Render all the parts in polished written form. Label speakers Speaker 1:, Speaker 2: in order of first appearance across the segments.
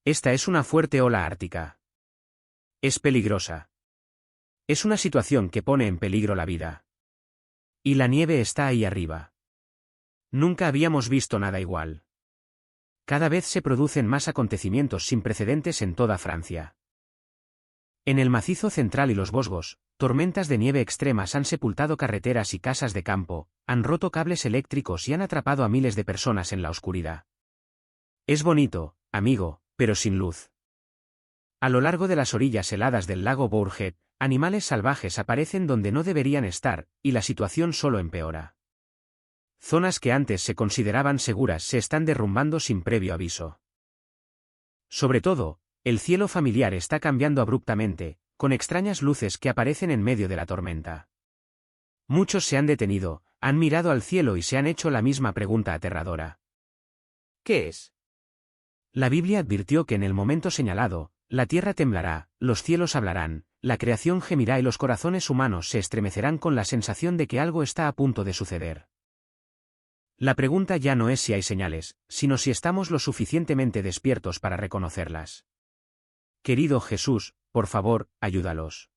Speaker 1: Esta es una fuerte ola ártica. Es peligrosa. Es una situación que pone en peligro la vida. Y la nieve está ahí arriba. Nunca habíamos visto nada igual. Cada vez se producen más acontecimientos sin precedentes en toda Francia. En el macizo central y los Vosgos, tormentas de nieve extremas han sepultado carreteras y casas de campo, han roto cables eléctricos y han atrapado a miles de personas en la oscuridad. Es bonito, amigo, pero sin luz. A lo largo de las orillas heladas del lago Bourget, animales salvajes aparecen donde no deberían estar, y la situación solo empeora. Zonas que antes se consideraban seguras se están derrumbando sin previo aviso. Sobre todo, el cielo familiar está cambiando abruptamente, con extrañas luces que aparecen en medio de la tormenta. Muchos se han detenido, han mirado al cielo y se han hecho la misma pregunta aterradora. ¿Qué es? La Biblia advirtió que en el momento señalado, la tierra temblará, los cielos hablarán, la creación gemirá y los corazones humanos se estremecerán con la sensación de que algo está a punto de suceder. La pregunta ya no es si hay señales, sino si estamos lo suficientemente despiertos para reconocerlas. Querido Jesús, por favor, ayúdalos.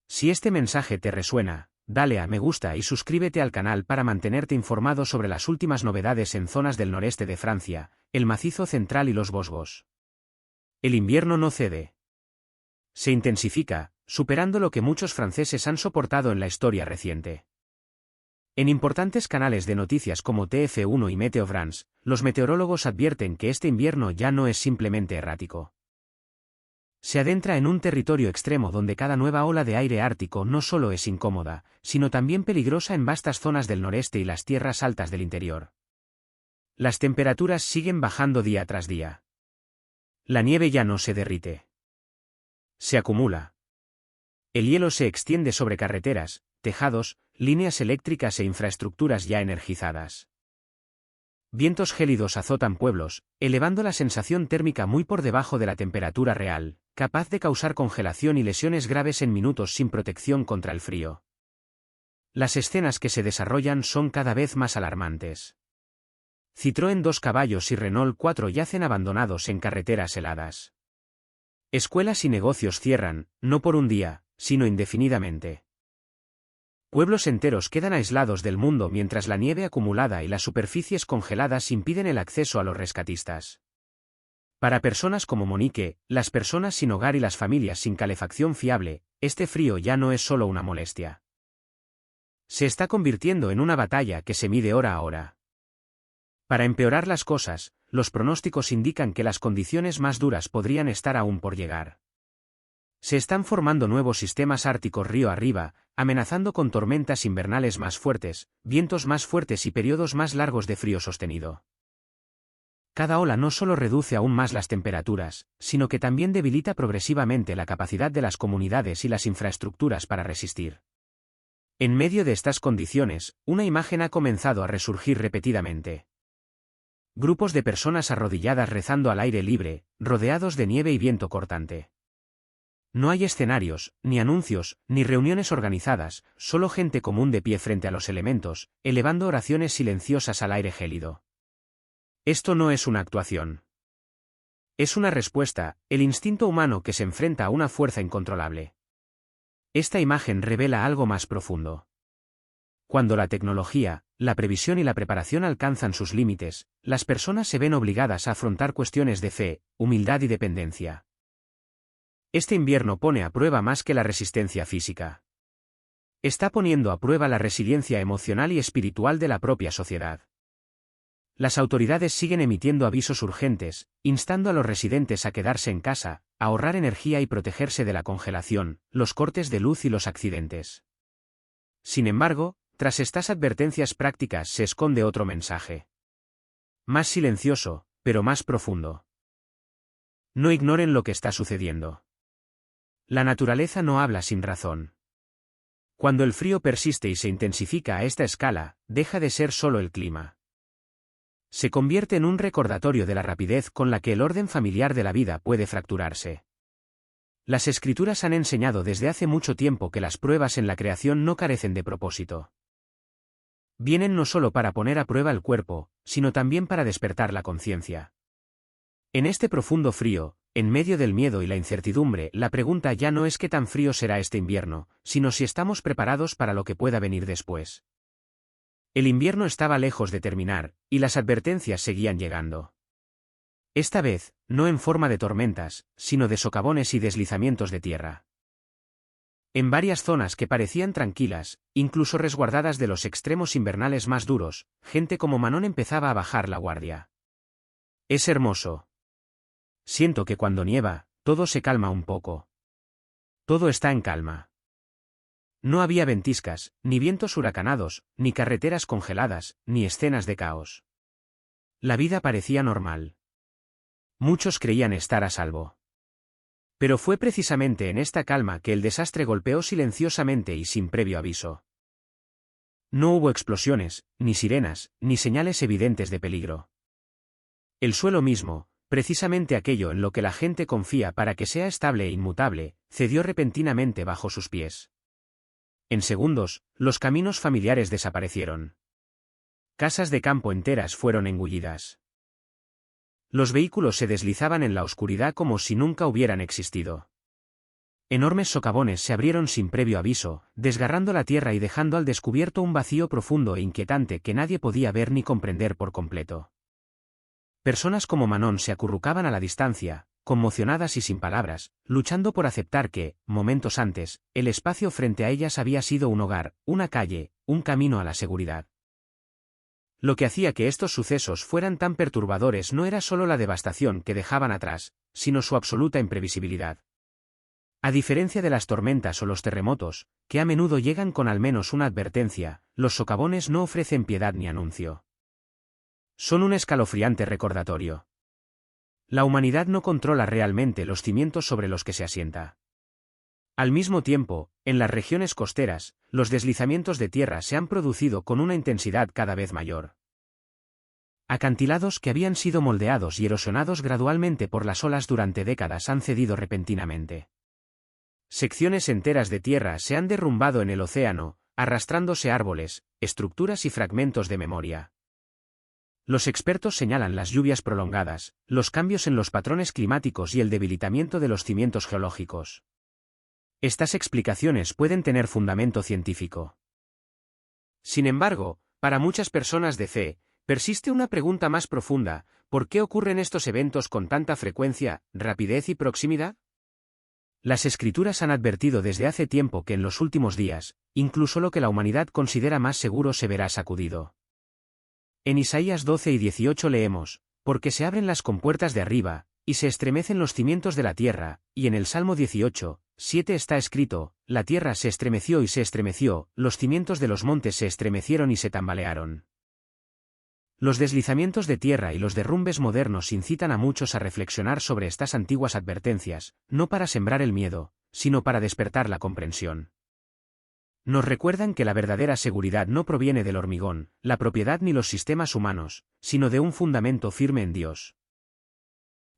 Speaker 1: Si este mensaje te resuena, dale a me gusta y suscríbete al canal para mantenerte informado sobre las últimas novedades en zonas del noreste de Francia, el macizo central y los Vosgos. El invierno no cede. Se intensifica, superando lo que muchos franceses han soportado en la historia reciente. En importantes canales de noticias como TF1 y Meteo France, los meteorólogos advierten que este invierno ya no es simplemente errático. Se adentra en un territorio extremo donde cada nueva ola de aire ártico no solo es incómoda, sino también peligrosa en vastas zonas del noreste y las tierras altas del interior. Las temperaturas siguen bajando día tras día. La nieve ya no se derrite. Se acumula. El hielo se extiende sobre carreteras, tejados, líneas eléctricas e infraestructuras ya energizadas. Vientos gélidos azotan pueblos, elevando la sensación térmica muy por debajo de la temperatura real, capaz de causar congelación y lesiones graves en minutos sin protección contra el frío. Las escenas que se desarrollan son cada vez más alarmantes. Citroën 2 caballos y Renault 4 yacen abandonados en carreteras heladas. Escuelas y negocios cierran, no por un día, sino indefinidamente. Pueblos enteros quedan aislados del mundo mientras la nieve acumulada y las superficies congeladas impiden el acceso a los rescatistas. Para personas como Monique, las personas sin hogar y las familias sin calefacción fiable, este frío ya no es solo una molestia. Se está convirtiendo en una batalla que se mide hora a hora. Para empeorar las cosas, los pronósticos indican que las condiciones más duras podrían estar aún por llegar. Se están formando nuevos sistemas árticos río arriba, amenazando con tormentas invernales más fuertes, vientos más fuertes y periodos más largos de frío sostenido. Cada ola no solo reduce aún más las temperaturas, sino que también debilita progresivamente la capacidad de las comunidades y las infraestructuras para resistir. En medio de estas condiciones, una imagen ha comenzado a resurgir repetidamente. Grupos de personas arrodilladas rezando al aire libre, rodeados de nieve y viento cortante. No hay escenarios, ni anuncios, ni reuniones organizadas, solo gente común de pie frente a los elementos, elevando oraciones silenciosas al aire gélido. Esto no es una actuación. Es una respuesta, el instinto humano que se enfrenta a una fuerza incontrolable. Esta imagen revela algo más profundo. Cuando la tecnología, la previsión y la preparación alcanzan sus límites, las personas se ven obligadas a afrontar cuestiones de fe, humildad y dependencia. Este invierno pone a prueba más que la resistencia física. Está poniendo a prueba la resiliencia emocional y espiritual de la propia sociedad. Las autoridades siguen emitiendo avisos urgentes, instando a los residentes a quedarse en casa, a ahorrar energía y protegerse de la congelación, los cortes de luz y los accidentes. Sin embargo, tras estas advertencias prácticas se esconde otro mensaje. Más silencioso, pero más profundo. No ignoren lo que está sucediendo. La naturaleza no habla sin razón. Cuando el frío persiste y se intensifica a esta escala, deja de ser solo el clima. Se convierte en un recordatorio de la rapidez con la que el orden familiar de la vida puede fracturarse. Las escrituras han enseñado desde hace mucho tiempo que las pruebas en la creación no carecen de propósito. Vienen no solo para poner a prueba el cuerpo, sino también para despertar la conciencia. En este profundo frío, en medio del miedo y la incertidumbre, la pregunta ya no es qué tan frío será este invierno, sino si estamos preparados para lo que pueda venir después. El invierno estaba lejos de terminar, y las advertencias seguían llegando. Esta vez, no en forma de tormentas, sino de socavones y deslizamientos de tierra. En varias zonas que parecían tranquilas, incluso resguardadas de los extremos invernales más duros, gente como Manon empezaba a bajar la guardia. Es hermoso. Siento que cuando nieva, todo se calma un poco. Todo está en calma. No había ventiscas, ni vientos huracanados, ni carreteras congeladas, ni escenas de caos. La vida parecía normal. Muchos creían estar a salvo. Pero fue precisamente en esta calma que el desastre golpeó silenciosamente y sin previo aviso. No hubo explosiones, ni sirenas, ni señales evidentes de peligro. El suelo mismo, precisamente aquello en lo que la gente confía para que sea estable e inmutable, cedió repentinamente bajo sus pies. En segundos, los caminos familiares desaparecieron. Casas de campo enteras fueron engullidas. Los vehículos se deslizaban en la oscuridad como si nunca hubieran existido. Enormes socavones se abrieron sin previo aviso, desgarrando la tierra y dejando al descubierto un vacío profundo e inquietante que nadie podía ver ni comprender por completo. Personas como Manon se acurrucaban a la distancia, conmocionadas y sin palabras, luchando por aceptar que, momentos antes, el espacio frente a ellas había sido un hogar, una calle, un camino a la seguridad. Lo que hacía que estos sucesos fueran tan perturbadores no era solo la devastación que dejaban atrás, sino su absoluta imprevisibilidad. A diferencia de las tormentas o los terremotos, que a menudo llegan con al menos una advertencia, los socavones no ofrecen piedad ni anuncio. Son un escalofriante recordatorio. La humanidad no controla realmente los cimientos sobre los que se asienta. Al mismo tiempo, en las regiones costeras, los deslizamientos de tierra se han producido con una intensidad cada vez mayor. Acantilados que habían sido moldeados y erosionados gradualmente por las olas durante décadas han cedido repentinamente. Secciones enteras de tierra se han derrumbado en el océano, arrastrándose árboles, estructuras y fragmentos de memoria. Los expertos señalan las lluvias prolongadas, los cambios en los patrones climáticos y el debilitamiento de los cimientos geológicos. Estas explicaciones pueden tener fundamento científico. Sin embargo, para muchas personas de fe, persiste una pregunta más profunda: ¿por qué ocurren estos eventos con tanta frecuencia, rapidez y proximidad? Las Escrituras han advertido desde hace tiempo que en los últimos días, incluso lo que la humanidad considera más seguro se verá sacudido. En Isaías 12 y 18 leemos: porque se abren las compuertas de arriba, y se estremecen los cimientos de la tierra, y en el Salmo 18, 7 está escrito: la tierra se estremeció y se estremeció, los cimientos de los montes se estremecieron y se tambalearon. Los deslizamientos de tierra y los derrumbes modernos incitan a muchos a reflexionar sobre estas antiguas advertencias, no para sembrar el miedo, sino para despertar la comprensión. Nos recuerdan que la verdadera seguridad no proviene del hormigón, la propiedad ni los sistemas humanos, sino de un fundamento firme en Dios.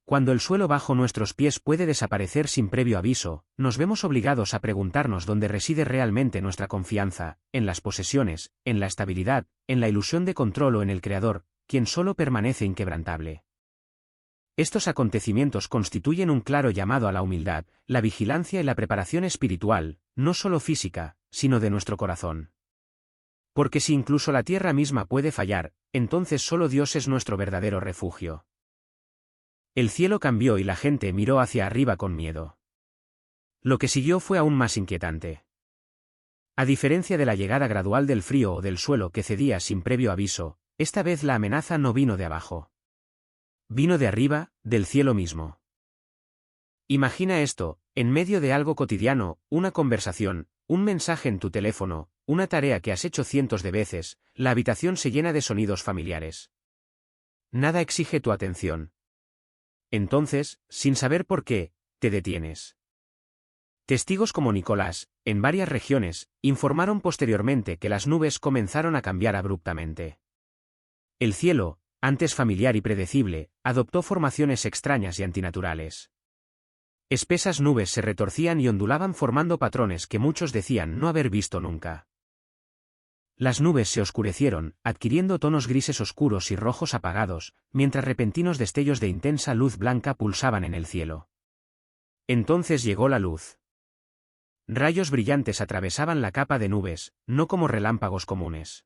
Speaker 1: Cuando el suelo bajo nuestros pies puede desaparecer sin previo aviso, nos vemos obligados a preguntarnos dónde reside realmente nuestra confianza: en las posesiones, en la estabilidad, en la ilusión de control o en el Creador, quien solo permanece inquebrantable. Estos acontecimientos constituyen un claro llamado a la humildad, la vigilancia y la preparación espiritual, no solo física, sino de nuestro corazón. Porque si incluso la tierra misma puede fallar, entonces solo Dios es nuestro verdadero refugio. El cielo cambió y la gente miró hacia arriba con miedo. Lo que siguió fue aún más inquietante. A diferencia de la llegada gradual del frío o del suelo que cedía sin previo aviso, esta vez la amenaza no vino de abajo. Vino de arriba, del cielo mismo. Imagina esto: en medio de algo cotidiano, una conversación, un mensaje en tu teléfono, una tarea que has hecho cientos de veces, la habitación se llena de sonidos familiares. Nada exige tu atención. Entonces, sin saber por qué, te detienes. Testigos como Nicolás, en varias regiones, informaron posteriormente que las nubes comenzaron a cambiar abruptamente. El cielo, antes familiar y predecible, adoptó formaciones extrañas y antinaturales. Espesas nubes se retorcían y ondulaban formando patrones que muchos decían no haber visto nunca. Las nubes se oscurecieron, adquiriendo tonos grises oscuros y rojos apagados, mientras repentinos destellos de intensa luz blanca pulsaban en el cielo. Entonces llegó la luz. Rayos brillantes atravesaban la capa de nubes, no como relámpagos comunes.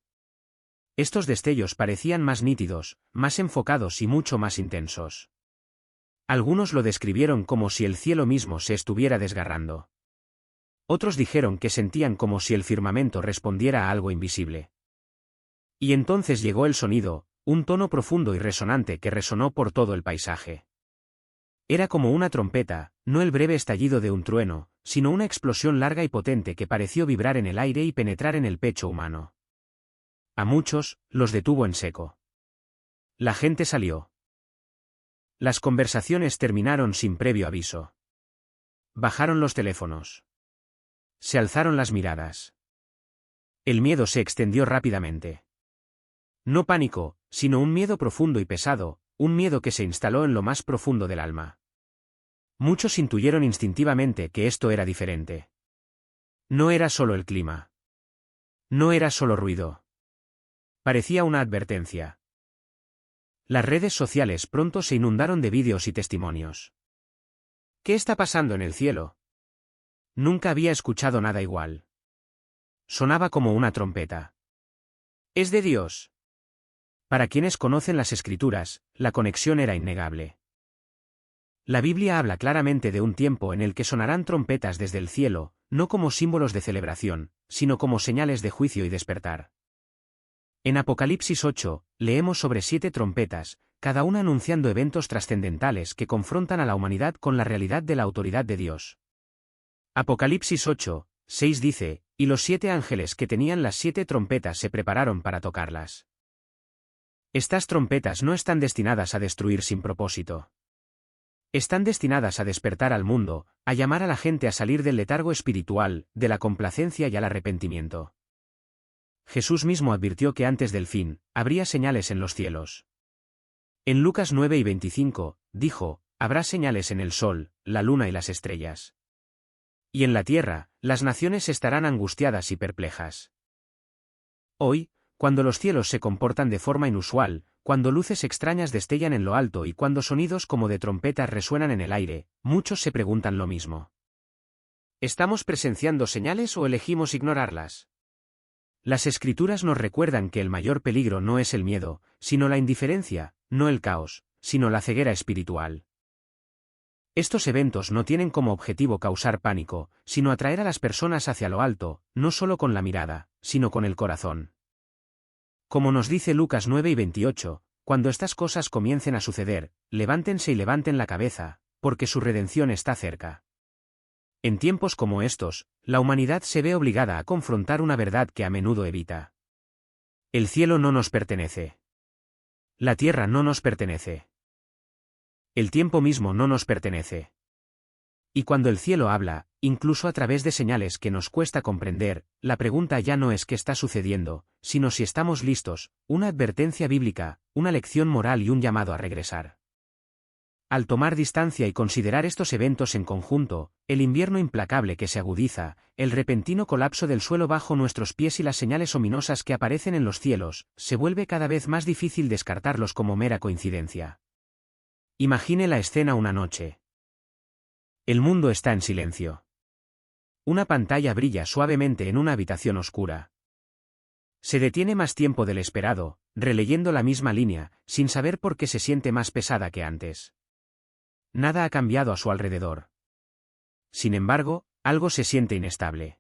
Speaker 1: Estos destellos parecían más nítidos, más enfocados y mucho más intensos. Algunos lo describieron como si el cielo mismo se estuviera desgarrando. Otros dijeron que sentían como si el firmamento respondiera a algo invisible. Y entonces llegó el sonido, un tono profundo y resonante que resonó por todo el paisaje. Era como una trompeta, no el breve estallido de un trueno, sino una explosión larga y potente que pareció vibrar en el aire y penetrar en el pecho humano. A muchos, los detuvo en seco. La gente salió. Las conversaciones terminaron sin previo aviso. Bajaron los teléfonos. Se alzaron las miradas. El miedo se extendió rápidamente. No pánico, sino un miedo profundo y pesado, un miedo que se instaló en lo más profundo del alma. Muchos intuyeron instintivamente que esto era diferente. No era solo el clima. No era solo ruido. Parecía una advertencia. Las redes sociales pronto se inundaron de vídeos y testimonios. ¿Qué está pasando en el cielo? Nunca había escuchado nada igual. Sonaba como una trompeta. Es de Dios. Para quienes conocen las Escrituras, la conexión era innegable. La Biblia habla claramente de un tiempo en el que sonarán trompetas desde el cielo, no como símbolos de celebración, sino como señales de juicio y despertar. En Apocalipsis 8, leemos sobre 7 trompetas, cada una anunciando eventos trascendentales que confrontan a la humanidad con la realidad de la autoridad de Dios. Apocalipsis 8, 6 dice, y los 7 ángeles que tenían las 7 trompetas se prepararon para tocarlas. Estas trompetas no están destinadas a destruir sin propósito. Están destinadas a despertar al mundo, a llamar a la gente a salir del letargo espiritual, de la complacencia y al arrepentimiento. Jesús mismo advirtió que antes del fin, habría señales en los cielos. En Lucas 9 y 25, dijo, habrá señales en el sol, la luna y las estrellas. Y en la tierra, las naciones estarán angustiadas y perplejas. Hoy, cuando los cielos se comportan de forma inusual, cuando luces extrañas destellan en lo alto y cuando sonidos como de trompetas resuenan en el aire, muchos se preguntan lo mismo. ¿Estamos presenciando señales o elegimos ignorarlas? Las Escrituras nos recuerdan que el mayor peligro no es el miedo, sino la indiferencia, no el caos, sino la ceguera espiritual. Estos eventos no tienen como objetivo causar pánico, sino atraer a las personas hacia lo alto, no solo con la mirada, sino con el corazón. Como nos dice Lucas 9 y 28, cuando estas cosas comiencen a suceder, levántense y levanten la cabeza, porque su redención está cerca. En tiempos como estos, la humanidad se ve obligada a confrontar una verdad que a menudo evita. El cielo no nos pertenece. La tierra no nos pertenece. El tiempo mismo no nos pertenece. Y cuando el cielo habla, incluso a través de señales que nos cuesta comprender, la pregunta ya no es qué está sucediendo, sino si estamos listos, una advertencia bíblica, una lección moral y un llamado a regresar. Al tomar distancia y considerar estos eventos en conjunto, el invierno implacable que se agudiza, el repentino colapso del suelo bajo nuestros pies y las señales ominosas que aparecen en los cielos, se vuelve cada vez más difícil descartarlos como mera coincidencia. Imagine la escena una noche. El mundo está en silencio. Una pantalla brilla suavemente en una habitación oscura. Se detiene más tiempo del esperado, releyendo la misma línea, sin saber por qué se siente más pesada que antes. Nada ha cambiado a su alrededor. Sin embargo, algo se siente inestable.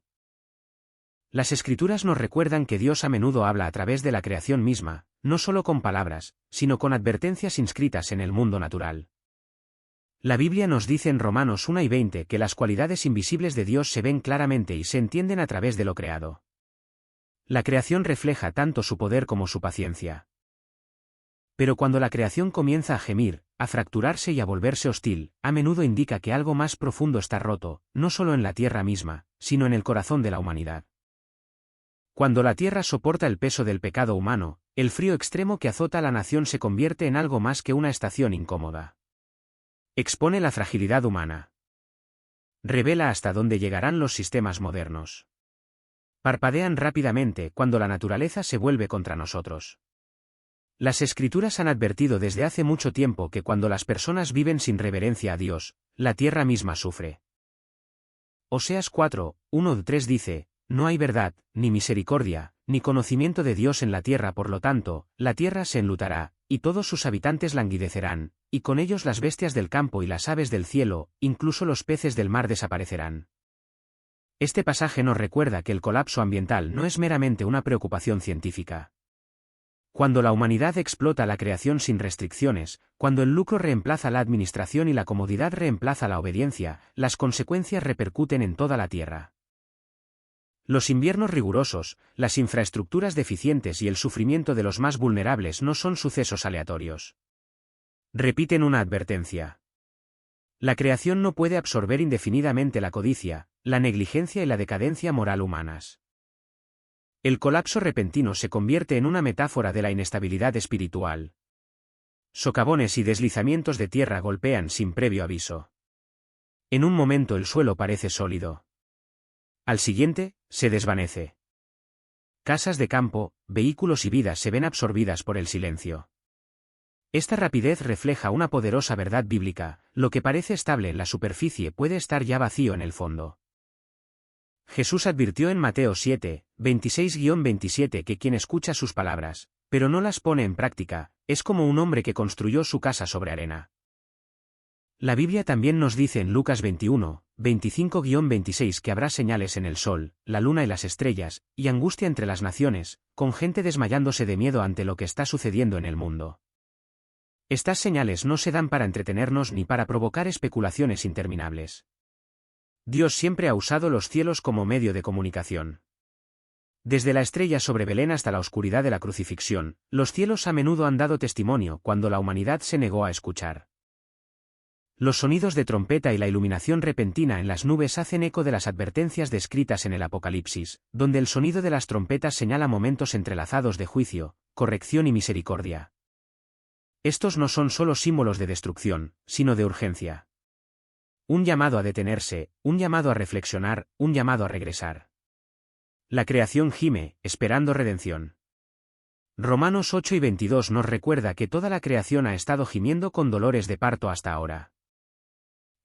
Speaker 1: Las Escrituras nos recuerdan que Dios a menudo habla a través de la creación misma, no solo con palabras, sino con advertencias inscritas en el mundo natural. La Biblia nos dice en Romanos 1 y 20 que las cualidades invisibles de Dios se ven claramente y se entienden a través de lo creado. La creación refleja tanto su poder como su paciencia. Pero cuando la creación comienza a gemir, a fracturarse y a volverse hostil, a menudo indica que algo más profundo está roto, no solo en la tierra misma, sino en el corazón de la humanidad. Cuando la tierra soporta el peso del pecado humano, el frío extremo que azota a la nación se convierte en algo más que una estación incómoda. Expone la fragilidad humana. Revela hasta dónde llegarán los sistemas modernos. Parpadean rápidamente cuando la naturaleza se vuelve contra nosotros. Las Escrituras han advertido desde hace mucho tiempo que cuando las personas viven sin reverencia a Dios, la tierra misma sufre. Oseas 4, 1-3 dice, no hay verdad, ni misericordia, ni conocimiento de Dios en la tierra, por lo tanto, la tierra se enlutará, y todos sus habitantes languidecerán, y con ellos las bestias del campo y las aves del cielo, incluso los peces del mar desaparecerán. Este pasaje nos recuerda que el colapso ambiental no es meramente una preocupación científica. Cuando la humanidad explota la creación sin restricciones, cuando el lucro reemplaza la administración y la comodidad reemplaza la obediencia, las consecuencias repercuten en toda la tierra. Los inviernos rigurosos, las infraestructuras deficientes y el sufrimiento de los más vulnerables no son sucesos aleatorios. Repiten una advertencia. La creación no puede absorber indefinidamente la codicia, la negligencia y la decadencia moral humanas. El colapso repentino se convierte en una metáfora de la inestabilidad espiritual. Socavones y deslizamientos de tierra golpean sin previo aviso. En un momento el suelo parece sólido. Al siguiente, se desvanece. Casas de campo, vehículos y vidas se ven absorbidas por el silencio. Esta rapidez refleja una poderosa verdad bíblica: lo que parece estable en la superficie puede estar ya vacío en el fondo. Jesús advirtió en Mateo 7, 26-27 que quien escucha sus palabras, pero no las pone en práctica, es como un hombre que construyó su casa sobre arena. La Biblia también nos dice en Lucas 21, 25-26 que habrá señales en el sol, la luna y las estrellas, y angustia entre las naciones, con gente desmayándose de miedo ante lo que está sucediendo en el mundo. Estas señales no se dan para entretenernos ni para provocar especulaciones interminables. Dios siempre ha usado los cielos como medio de comunicación. Desde la estrella sobre Belén hasta la oscuridad de la crucifixión, los cielos a menudo han dado testimonio cuando la humanidad se negó a escuchar. Los sonidos de trompeta y la iluminación repentina en las nubes hacen eco de las advertencias descritas en el Apocalipsis, donde el sonido de las trompetas señala momentos entrelazados de juicio, corrección y misericordia. Estos no son solo símbolos de destrucción, sino de urgencia. Un llamado a detenerse, un llamado a reflexionar, un llamado a regresar. La creación gime, esperando redención. Romanos 8:22 nos recuerda que toda la creación ha estado gimiendo con dolores de parto hasta ahora.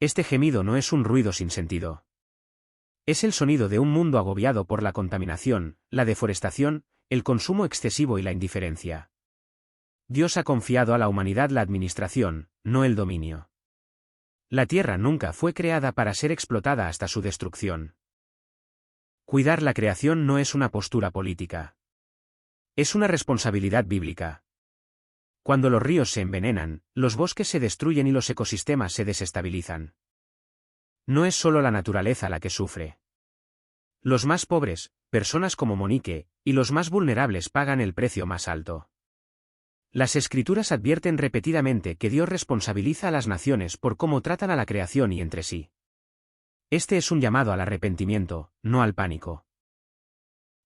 Speaker 1: Este gemido no es un ruido sin sentido. Es el sonido de un mundo agobiado por la contaminación, la deforestación, el consumo excesivo y la indiferencia. Dios ha confiado a la humanidad la administración, no el dominio. La tierra nunca fue creada para ser explotada hasta su destrucción. Cuidar la creación no es una postura política. Es una responsabilidad bíblica. Cuando los ríos se envenenan, los bosques se destruyen y los ecosistemas se desestabilizan. No es solo la naturaleza la que sufre. Los más pobres, personas como Monique, y los más vulnerables pagan el precio más alto. Las Escrituras advierten repetidamente que Dios responsabiliza a las naciones por cómo tratan a la creación y entre sí. Este es un llamado al arrepentimiento, no al pánico.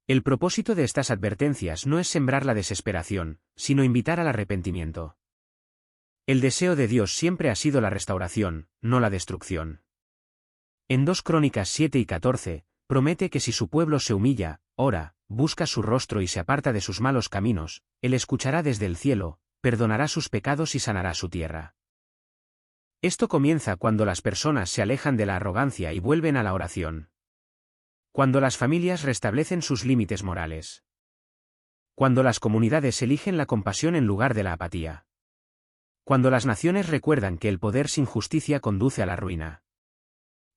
Speaker 1: El propósito de estas advertencias no es sembrar la desesperación, sino invitar al arrepentimiento. El deseo de Dios siempre ha sido la restauración, no la destrucción. En 2 Crónicas 7-14, promete que si su pueblo se humilla, ora, busca su rostro y se aparta de sus malos caminos, Él escuchará desde el cielo, perdonará sus pecados y sanará su tierra. Esto comienza cuando las personas se alejan de la arrogancia y vuelven a la oración. Cuando las familias restablecen sus límites morales. Cuando las comunidades eligen la compasión en lugar de la apatía. Cuando las naciones recuerdan que el poder sin justicia conduce a la ruina.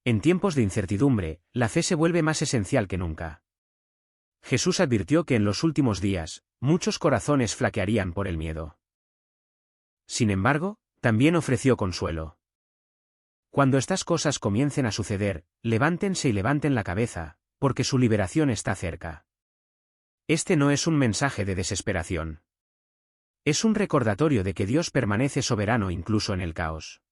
Speaker 1: En tiempos de incertidumbre, la fe se vuelve más esencial que nunca. Jesús advirtió que en los últimos días, muchos corazones flaquearían por el miedo. Sin embargo, también ofreció consuelo. Cuando estas cosas comiencen a suceder, levántense y levanten la cabeza, porque su liberación está cerca. Este no es un mensaje de desesperación. Es un recordatorio de que Dios permanece soberano incluso en el caos.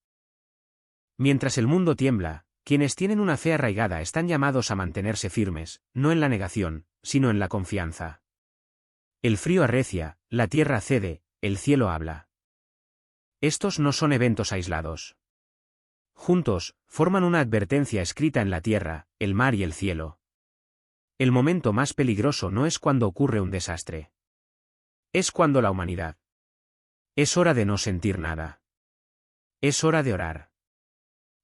Speaker 1: Mientras el mundo tiembla, quienes tienen una fe arraigada están llamados a mantenerse firmes, no en la negación, sino en la confianza. El frío arrecia, la tierra cede, el cielo habla. Estos no son eventos aislados. Juntos, forman una advertencia escrita en la tierra, el mar y el cielo. El momento más peligroso no es cuando ocurre un desastre. Es cuando la humanidad. Es hora de no sentir nada. Es hora de orar.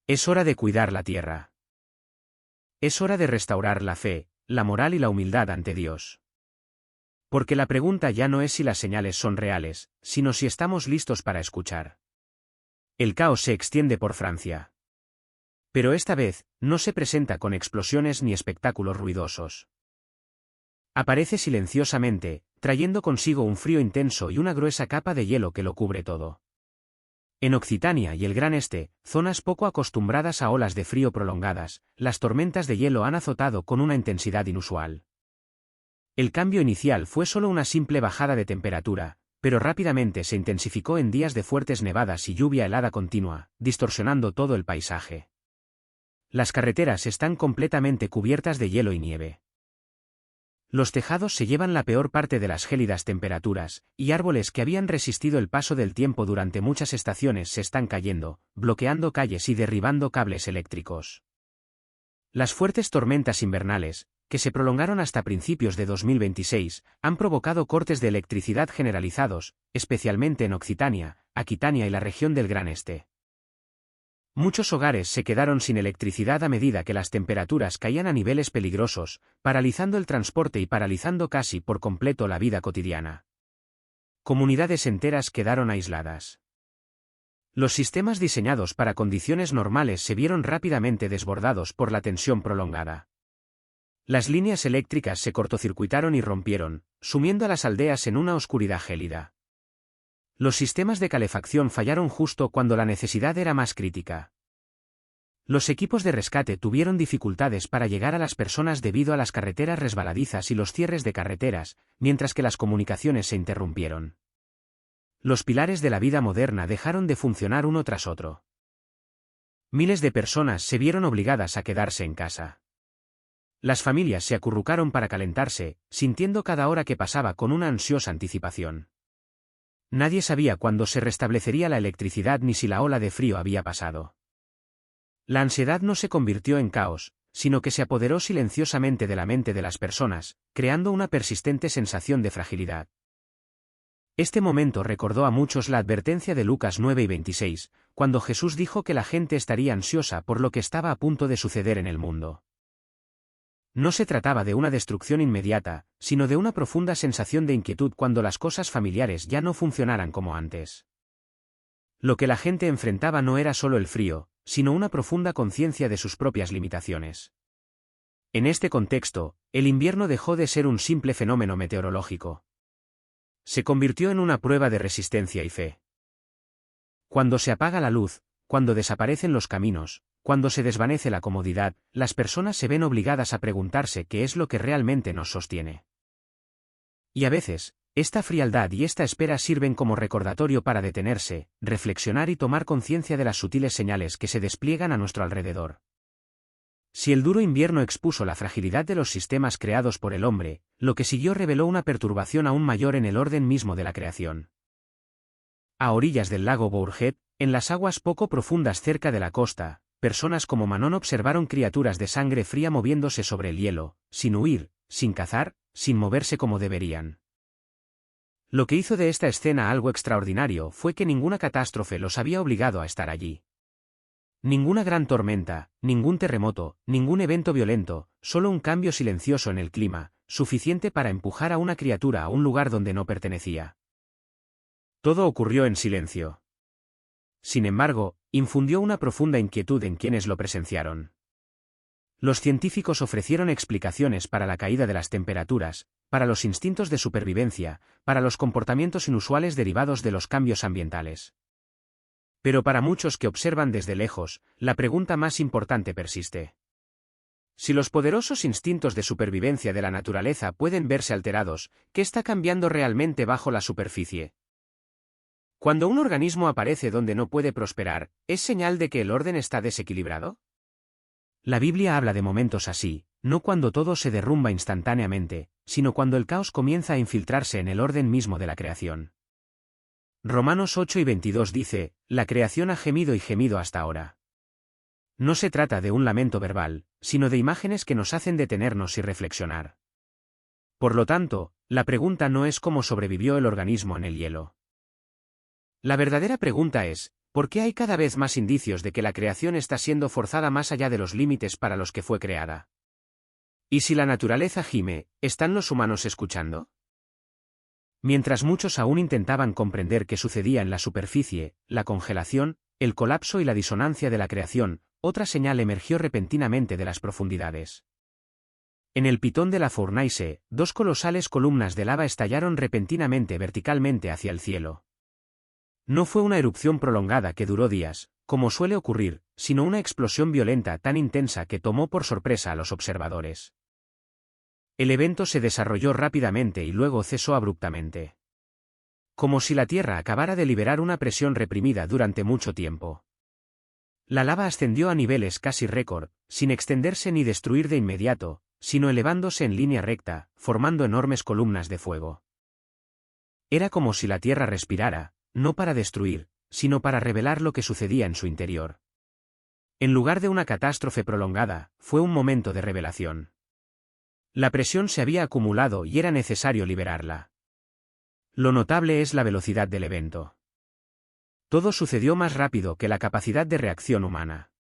Speaker 1: Es hora de cuidar la tierra. Es hora de restaurar la fe, la moral y la humildad ante Dios. Porque la pregunta ya no es si las señales son reales, sino si estamos listos para escuchar. El caos se extiende por Francia. Pero esta vez, no se presenta con explosiones ni espectáculos ruidosos. Aparece silenciosamente, trayendo consigo un frío intenso y una gruesa capa de hielo que lo cubre todo. En Occitania y el Gran Este, zonas poco acostumbradas a olas de frío prolongadas, las tormentas de hielo han azotado con una intensidad inusual. El cambio inicial fue solo una simple bajada de temperatura, pero rápidamente se intensificó en días de fuertes nevadas y lluvia helada continua, distorsionando todo el paisaje. Las carreteras están completamente cubiertas de hielo y nieve. Los tejados se llevan la peor parte de las gélidas temperaturas, y árboles que habían resistido el paso del tiempo durante muchas estaciones se están cayendo, bloqueando calles y derribando cables eléctricos. Las fuertes tormentas invernales, que se prolongaron hasta principios de 2026, han provocado cortes de electricidad generalizados, especialmente en Occitania, Aquitania y la región del Gran Este. Muchos hogares se quedaron sin electricidad a medida que las temperaturas caían a niveles peligrosos, paralizando el transporte y paralizando casi por completo la vida cotidiana. Comunidades enteras quedaron aisladas. Los sistemas diseñados para condiciones normales se vieron rápidamente desbordados por la tensión prolongada. Las líneas eléctricas se cortocircuitaron y rompieron, sumiendo a las aldeas en una oscuridad gélida. Los sistemas de calefacción fallaron justo cuando la necesidad era más crítica. Los equipos de rescate tuvieron dificultades para llegar a las personas debido a las carreteras resbaladizas y los cierres de carreteras, mientras que las comunicaciones se interrumpieron. Los pilares de la vida moderna dejaron de funcionar uno tras otro. Miles de personas se vieron obligadas a quedarse en casa. Las familias se acurrucaron para calentarse, sintiendo cada hora que pasaba con una ansiosa anticipación. Nadie sabía cuándo se restablecería la electricidad ni si la ola de frío había pasado. La ansiedad no se convirtió en caos, sino que se apoderó silenciosamente de la mente de las personas, creando una persistente sensación de fragilidad. Este momento recordó a muchos la advertencia de Lucas 9:26, cuando Jesús dijo que la gente estaría ansiosa por lo que estaba a punto de suceder en el mundo. No se trataba de una destrucción inmediata, sino de una profunda sensación de inquietud cuando las cosas familiares ya no funcionaran como antes. Lo que la gente enfrentaba no era solo el frío, sino una profunda conciencia de sus propias limitaciones. En este contexto, el invierno dejó de ser un simple fenómeno meteorológico. Se convirtió en una prueba de resistencia y fe. Cuando se apaga la luz, cuando desaparecen los caminos, cuando se desvanece la comodidad, las personas se ven obligadas a preguntarse qué es lo que realmente nos sostiene. Y a veces, esta frialdad y esta espera sirven como recordatorio para detenerse, reflexionar y tomar conciencia de las sutiles señales que se despliegan a nuestro alrededor. Si el duro invierno expuso la fragilidad de los sistemas creados por el hombre, lo que siguió reveló una perturbación aún mayor en el orden mismo de la creación. A orillas del lago Bourget, en las aguas poco profundas cerca de la costa, personas como Manon observaron criaturas de sangre fría moviéndose sobre el hielo, sin huir, sin cazar, sin moverse como deberían. Lo que hizo de esta escena algo extraordinario fue que ninguna catástrofe los había obligado a estar allí. Ninguna gran tormenta, ningún terremoto, ningún evento violento, solo un cambio silencioso en el clima, suficiente para empujar a una criatura a un lugar donde no pertenecía. Todo ocurrió en silencio. Sin embargo, infundió una profunda inquietud en quienes lo presenciaron. Los científicos ofrecieron explicaciones para la caída de las temperaturas, para los instintos de supervivencia, para los comportamientos inusuales derivados de los cambios ambientales. Pero para muchos que observan desde lejos, la pregunta más importante persiste. Si los poderosos instintos de supervivencia de la naturaleza pueden verse alterados, ¿qué está cambiando realmente bajo la superficie? Cuando un organismo aparece donde no puede prosperar, ¿es señal de que el orden está desequilibrado? La Biblia habla de momentos así, no cuando todo se derrumba instantáneamente, sino cuando el caos comienza a infiltrarse en el orden mismo de la creación. Romanos 8:22 dice, la creación ha gemido y gemido hasta ahora. No se trata de un lamento verbal, sino de imágenes que nos hacen detenernos y reflexionar. Por lo tanto, la pregunta no es cómo sobrevivió el organismo en el hielo. La verdadera pregunta es, ¿por qué hay cada vez más indicios de que la creación está siendo forzada más allá de los límites para los que fue creada? ¿Y si la naturaleza gime, están los humanos escuchando? Mientras muchos aún intentaban comprender qué sucedía en la superficie, la congelación, el colapso y la disonancia de la creación, otra señal emergió repentinamente de las profundidades. En el pitón de la Fournaise, dos colosales columnas de lava estallaron repentinamente verticalmente hacia el cielo. No fue una erupción prolongada que duró días, como suele ocurrir, sino una explosión violenta tan intensa que tomó por sorpresa a los observadores. El evento se desarrolló rápidamente y luego cesó abruptamente. Como si la Tierra acabara de liberar una presión reprimida durante mucho tiempo. La lava ascendió a niveles casi récord, sin extenderse ni destruir de inmediato, sino elevándose en línea recta, formando enormes columnas de fuego. Era como si la Tierra respirara, no para destruir, sino para revelar lo que sucedía en su interior. En lugar de una catástrofe prolongada, fue un momento de revelación. La presión se había acumulado y era necesario liberarla. Lo notable es la velocidad del evento. Todo sucedió más rápido que la capacidad de reacción humana.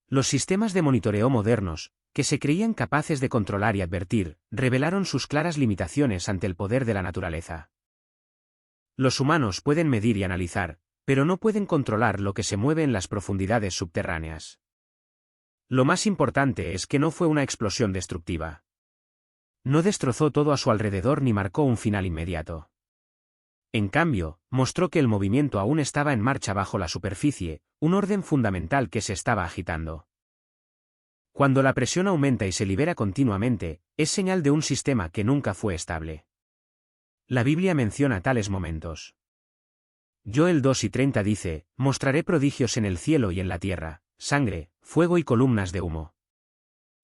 Speaker 1: Los sistemas de monitoreo modernos, que se creían capaces de controlar y advertir, revelaron sus claras limitaciones ante el poder de la naturaleza. Los humanos pueden medir y analizar, pero no pueden controlar lo que se mueve en las profundidades subterráneas. Lo más importante es que no fue una explosión destructiva. No destrozó todo a su alrededor ni marcó un final inmediato. En cambio, mostró que el movimiento aún estaba en marcha bajo la superficie, un orden fundamental que se estaba agitando. Cuando la presión aumenta y se libera continuamente, es señal de un sistema que nunca fue estable. La Biblia menciona tales momentos. Joel 2:30 dice, mostraré prodigios en el cielo y en la tierra, sangre, fuego y columnas de humo.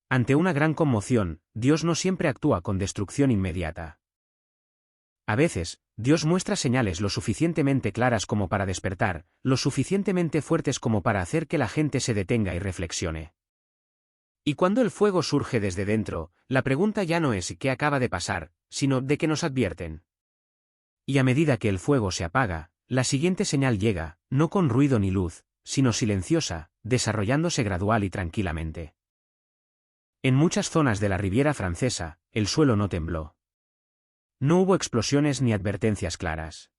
Speaker 1: Ante una gran conmoción, Dios no siempre actúa con destrucción inmediata. A veces, Dios muestra señales lo suficientemente claras como para despertar, lo suficientemente fuertes como para hacer que la gente se detenga y reflexione. Y cuando el fuego surge desde dentro, la pregunta ya no es qué acaba de pasar, sino de qué nos advierten. Y a medida que el fuego se apaga, la siguiente señal llega, no con ruido ni luz, sino silenciosa, desarrollándose gradual y tranquilamente. En muchas zonas de la Riviera Francesa, el suelo no tembló. No hubo explosiones ni advertencias claras.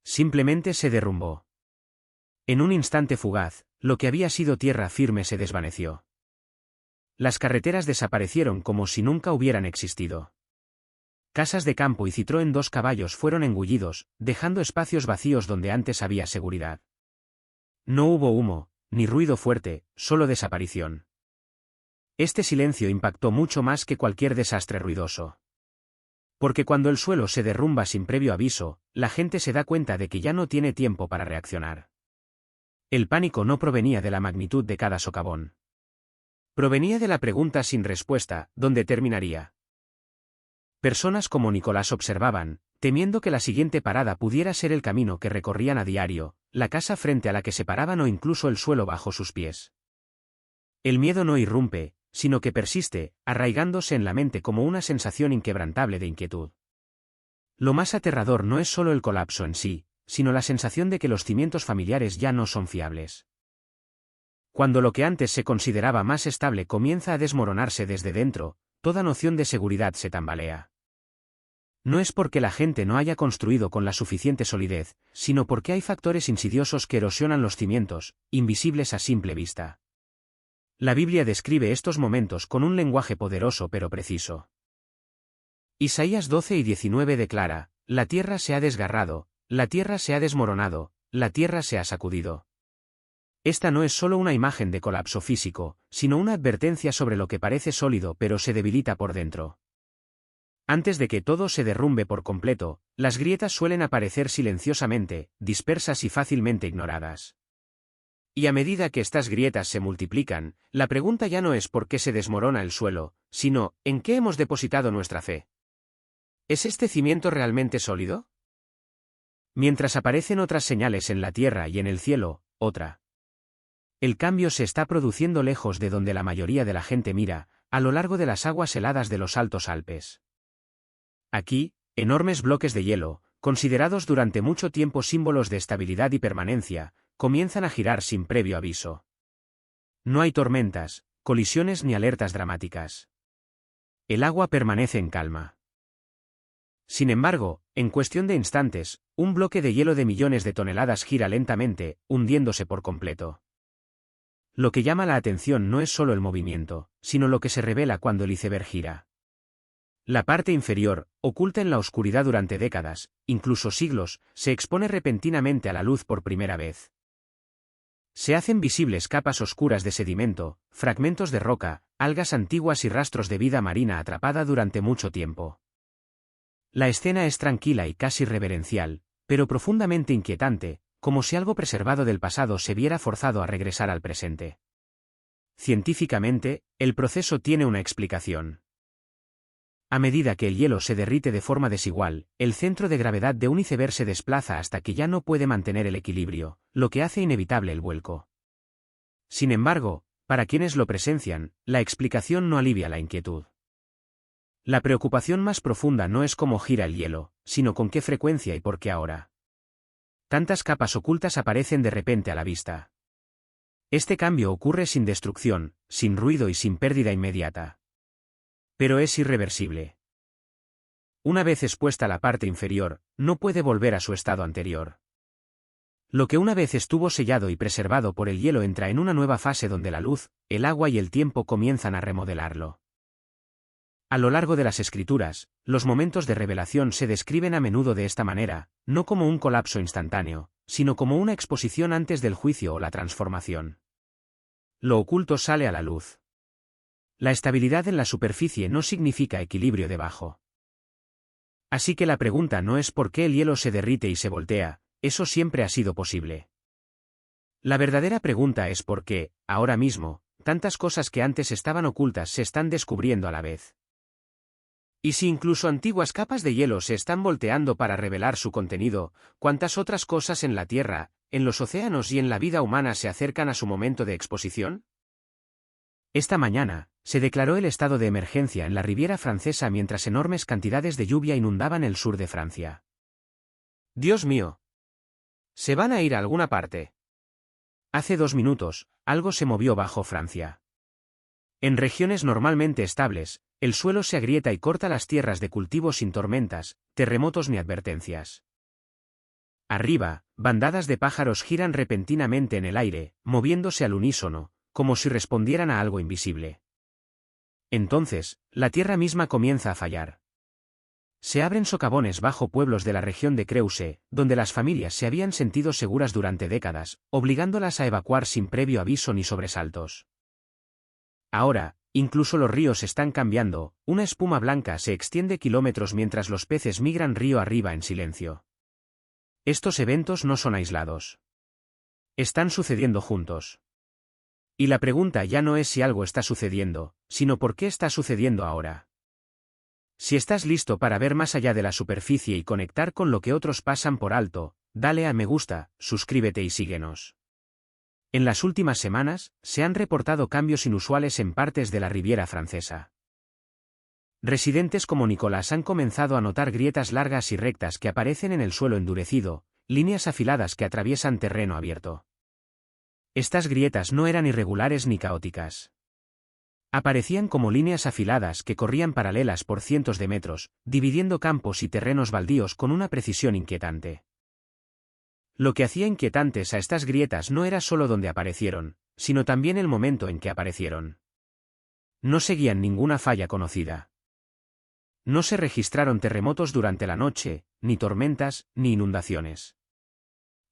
Speaker 1: Simplemente se derrumbó. En un instante fugaz, lo que había sido tierra firme se desvaneció. Las carreteras desaparecieron como si nunca hubieran existido. Casas de campo y Citroën 2 caballos fueron engullidos, dejando espacios vacíos donde antes había seguridad. No hubo humo, ni ruido fuerte, solo desaparición. Este silencio impactó mucho más que cualquier desastre ruidoso. Porque cuando el suelo se derrumba sin previo aviso, la gente se da cuenta de que ya no tiene tiempo para reaccionar. El pánico no provenía de la magnitud de cada socavón. Provenía de la pregunta sin respuesta, ¿dónde terminaría? Personas como Nicolás observaban, temiendo que la siguiente parada pudiera ser el camino que recorrían a diario, la casa frente a la que se paraban o incluso el suelo bajo sus pies. El miedo no irrumpe, sino que persiste, arraigándose en la mente como una sensación inquebrantable de inquietud. Lo más aterrador no es solo el colapso en sí, sino la sensación de que los cimientos familiares ya no son fiables. Cuando lo que antes se consideraba más estable comienza a desmoronarse desde dentro, toda noción de seguridad se tambalea. No es porque la gente no haya construido con la suficiente solidez, sino porque hay factores insidiosos que erosionan los cimientos, invisibles a simple vista. La Biblia describe estos momentos con un lenguaje poderoso pero preciso. Isaías 12:19 declara, la tierra se ha desgarrado, la tierra se ha desmoronado, la tierra se ha sacudido. Esta no es solo una imagen de colapso físico, sino una advertencia sobre lo que parece sólido pero se debilita por dentro. Antes de que todo se derrumbe por completo, las grietas suelen aparecer silenciosamente, dispersas y fácilmente ignoradas. Y a medida que estas grietas se multiplican, la pregunta ya no es por qué se desmorona el suelo, sino, ¿en qué hemos depositado nuestra fe? ¿Es este cimiento realmente sólido? Mientras aparecen otras señales en la tierra y en el cielo, otra. El cambio se está produciendo lejos de donde la mayoría de la gente mira, a lo largo de las aguas heladas de los Altos Alpes. Aquí, enormes bloques de hielo, considerados durante mucho tiempo símbolos de estabilidad y permanencia, comienzan a girar sin previo aviso. No hay tormentas, colisiones ni alertas dramáticas. El agua permanece en calma. Sin embargo, en cuestión de instantes, un bloque de hielo de millones de toneladas gira lentamente, hundiéndose por completo. Lo que llama la atención no es solo el movimiento, sino lo que se revela cuando el iceberg gira. La parte inferior, oculta en la oscuridad durante décadas, incluso siglos, se expone repentinamente a la luz por primera vez. Se hacen visibles capas oscuras de sedimento, fragmentos de roca, algas antiguas y rastros de vida marina atrapada durante mucho tiempo. La escena es tranquila y casi reverencial, pero profundamente inquietante, como si algo preservado del pasado se viera forzado a regresar al presente. Científicamente, el proceso tiene una explicación. A medida que el hielo se derrite de forma desigual, el centro de gravedad de un iceberg se desplaza hasta que ya no puede mantener el equilibrio, lo que hace inevitable el vuelco. Sin embargo, para quienes lo presencian, la explicación no alivia la inquietud. La preocupación más profunda no es cómo gira el hielo, sino con qué frecuencia y por qué ahora. Tantas capas ocultas aparecen de repente a la vista. Este cambio ocurre sin destrucción, sin ruido y sin pérdida inmediata. Pero es irreversible. Una vez expuesta la parte inferior, no puede volver a su estado anterior. Lo que una vez estuvo sellado y preservado por el hielo entra en una nueva fase donde la luz, el agua y el tiempo comienzan a remodelarlo. A lo largo de las escrituras, los momentos de revelación se describen a menudo de esta manera, no como un colapso instantáneo, sino como una exposición antes del juicio o la transformación. Lo oculto sale a la luz. La estabilidad en la superficie no significa equilibrio debajo. Así que la pregunta no es por qué el hielo se derrite y se voltea, eso siempre ha sido posible. La verdadera pregunta es por qué, ahora mismo, tantas cosas que antes estaban ocultas se están descubriendo a la vez. Y si incluso antiguas capas de hielo se están volteando para revelar su contenido, ¿cuántas otras cosas en la Tierra, en los océanos y en la vida humana se acercan a su momento de exposición? Esta mañana, se declaró el estado de emergencia en la Riviera Francesa mientras enormes cantidades de lluvia inundaban el sur de Francia. ¡Dios mío! ¿Se van a ir a alguna parte? Hace 2 minutos, algo se movió bajo Francia. En regiones normalmente estables, el suelo se agrieta y corta las tierras de cultivo sin tormentas, terremotos ni advertencias. Arriba, bandadas de pájaros giran repentinamente en el aire, moviéndose al unísono, como si respondieran a algo invisible. Entonces, la tierra misma comienza a fallar. Se abren socavones bajo pueblos de la región de Creuse, donde las familias se habían sentido seguras durante décadas, obligándolas a evacuar sin previo aviso ni sobresaltos. Ahora, incluso los ríos están cambiando, una espuma blanca se extiende kilómetros mientras los peces migran río arriba en silencio. Estos eventos no son aislados. Están sucediendo juntos. Y la pregunta ya no es si algo está sucediendo, sino por qué está sucediendo ahora. Si estás listo para ver más allá de la superficie y conectar con lo que otros pasan por alto, dale a me gusta, suscríbete y síguenos. En las últimas semanas, se han reportado cambios inusuales en partes de la Riviera Francesa. Residentes como Nicolás han comenzado a notar grietas largas y rectas que aparecen en el suelo endurecido, líneas afiladas que atraviesan terreno abierto. Estas grietas no eran irregulares ni caóticas. Aparecían como líneas afiladas que corrían paralelas por cientos de metros, dividiendo campos y terrenos baldíos con una precisión inquietante. Lo que hacía inquietantes a estas grietas no era solo donde aparecieron, sino también el momento en que aparecieron. No seguían ninguna falla conocida. No se registraron terremotos durante la noche, ni tormentas, ni inundaciones.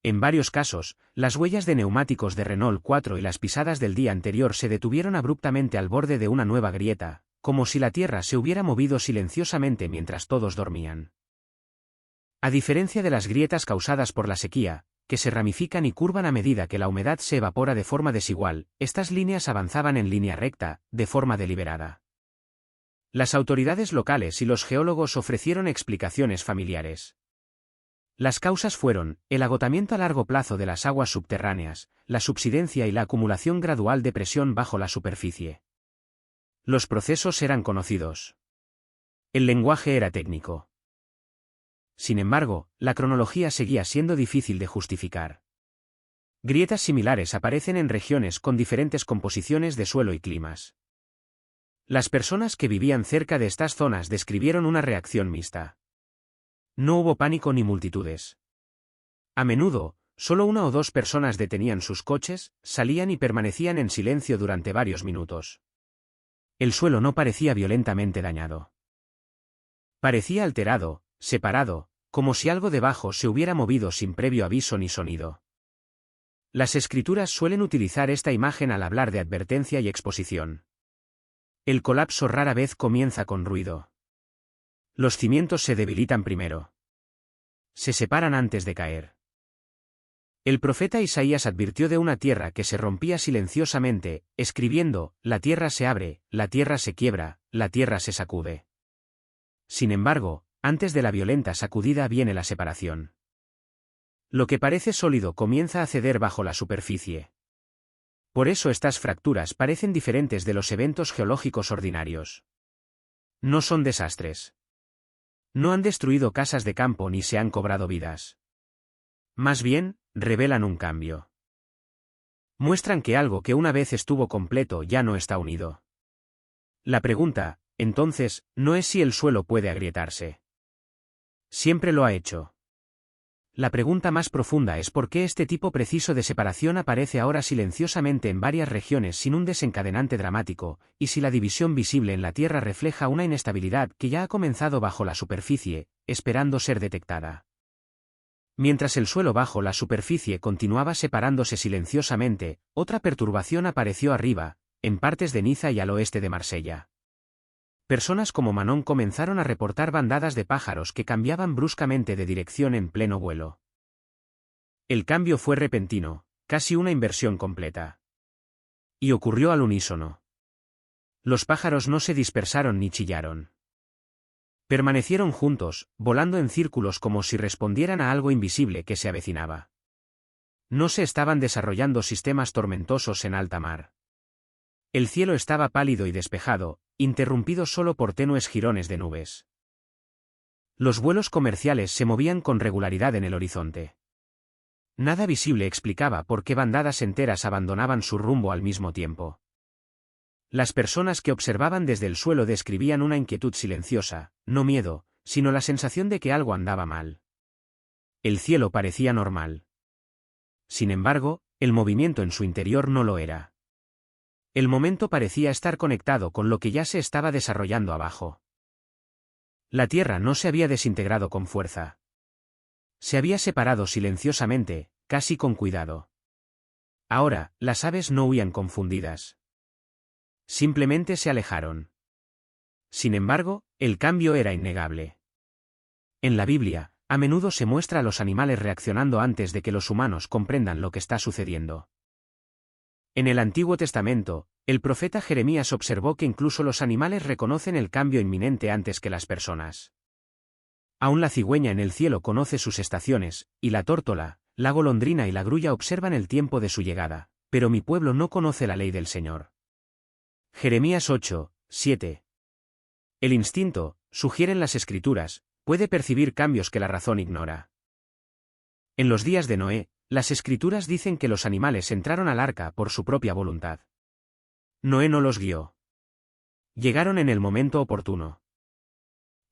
Speaker 1: En varios casos, las huellas de neumáticos de Renault 4 y las pisadas del día anterior se detuvieron abruptamente al borde de una nueva grieta, como si la tierra se hubiera movido silenciosamente mientras todos dormían. A diferencia de las grietas causadas por la sequía, que se ramifican y curvan a medida que la humedad se evapora de forma desigual, estas líneas avanzaban en línea recta, de forma deliberada. Las autoridades locales y los geólogos ofrecieron explicaciones familiares. Las causas fueron, el agotamiento a largo plazo de las aguas subterráneas, la subsidencia y la acumulación gradual de presión bajo la superficie. Los procesos eran conocidos. El lenguaje era técnico. Sin embargo, la cronología seguía siendo difícil de justificar. Grietas similares aparecen en regiones con diferentes composiciones de suelo y climas. Las personas que vivían cerca de estas zonas describieron una reacción mixta. No hubo pánico ni multitudes. A menudo, solo una o dos personas detenían sus coches, salían y permanecían en silencio durante varios minutos. El suelo no parecía violentamente dañado. Parecía alterado, separado, como si algo debajo se hubiera movido sin previo aviso ni sonido. Las escrituras suelen utilizar esta imagen al hablar de advertencia y exposición. El colapso rara vez comienza con ruido. Los cimientos se debilitan primero. Se separan antes de caer. El profeta Isaías advirtió de una tierra que se rompía silenciosamente, escribiendo, la tierra se abre, la tierra se quiebra, la tierra se sacude. Sin embargo, antes de la violenta sacudida viene la separación. Lo que parece sólido comienza a ceder bajo la superficie. Por eso estas fracturas parecen diferentes de los eventos geológicos ordinarios. No son desastres. No han destruido casas de campo ni se han cobrado vidas. Más bien, revelan un cambio. Muestran que algo que una vez estuvo completo ya no está unido. La pregunta, entonces, no es si el suelo puede agrietarse. Siempre lo ha hecho. La pregunta más profunda es por qué este tipo preciso de separación aparece ahora silenciosamente en varias regiones sin un desencadenante dramático, y si la división visible en la Tierra refleja una inestabilidad que ya ha comenzado bajo la superficie, esperando ser detectada. Mientras el suelo bajo la superficie continuaba separándose silenciosamente, otra perturbación apareció arriba, en partes de Niza y al oeste de Marsella. Personas como Manon comenzaron a reportar bandadas de pájaros que cambiaban bruscamente de dirección en pleno vuelo. El cambio fue repentino, casi una inversión completa. Y ocurrió al unísono. Los pájaros no se dispersaron ni chillaron. Permanecieron juntos, volando en círculos como si respondieran a algo invisible que se avecinaba. No se estaban desarrollando sistemas tormentosos en alta mar. El cielo estaba pálido y despejado, interrumpido solo por tenues jirones de nubes. Los vuelos comerciales se movían con regularidad en el horizonte. Nada visible explicaba por qué bandadas enteras abandonaban su rumbo al mismo tiempo. Las personas que observaban desde el suelo describían una inquietud silenciosa, no miedo, sino la sensación de que algo andaba mal. El cielo parecía normal. Sin embargo, el movimiento en su interior no lo era. El momento parecía estar conectado con lo que ya se estaba desarrollando abajo. La Tierra no se había desintegrado con fuerza. Se había separado silenciosamente, casi con cuidado. Ahora, las aves no huían confundidas. Simplemente se alejaron. Sin embargo, el cambio era innegable. En la Biblia, a menudo se muestra a los animales reaccionando antes de que los humanos comprendan lo que está sucediendo. En el Antiguo Testamento, el profeta Jeremías observó que incluso los animales reconocen el cambio inminente antes que las personas. Aún la cigüeña en el cielo conoce sus estaciones, y la tórtola, la golondrina y la grulla observan el tiempo de su llegada, pero mi pueblo no conoce la ley del Señor. Jeremías 8, 7. El instinto, sugieren las Escrituras, puede percibir cambios que la razón ignora. En los días de Noé, las Escrituras dicen que los animales entraron al arca por su propia voluntad. Noé no los guió. Llegaron en el momento oportuno.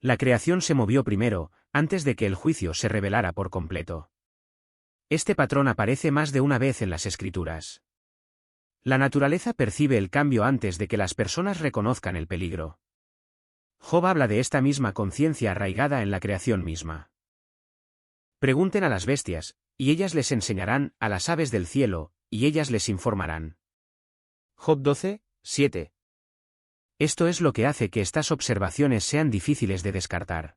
Speaker 1: La creación se movió primero, antes de que el juicio se revelara por completo. Este patrón aparece más de una vez en las Escrituras. La naturaleza percibe el cambio antes de que las personas reconozcan el peligro. Job habla de esta misma conciencia arraigada en la creación misma. Pregunten a las bestias, y ellas les enseñarán, a las aves del cielo, y ellas les informarán. Job 12, 7. Esto es lo que hace que estas observaciones sean difíciles de descartar.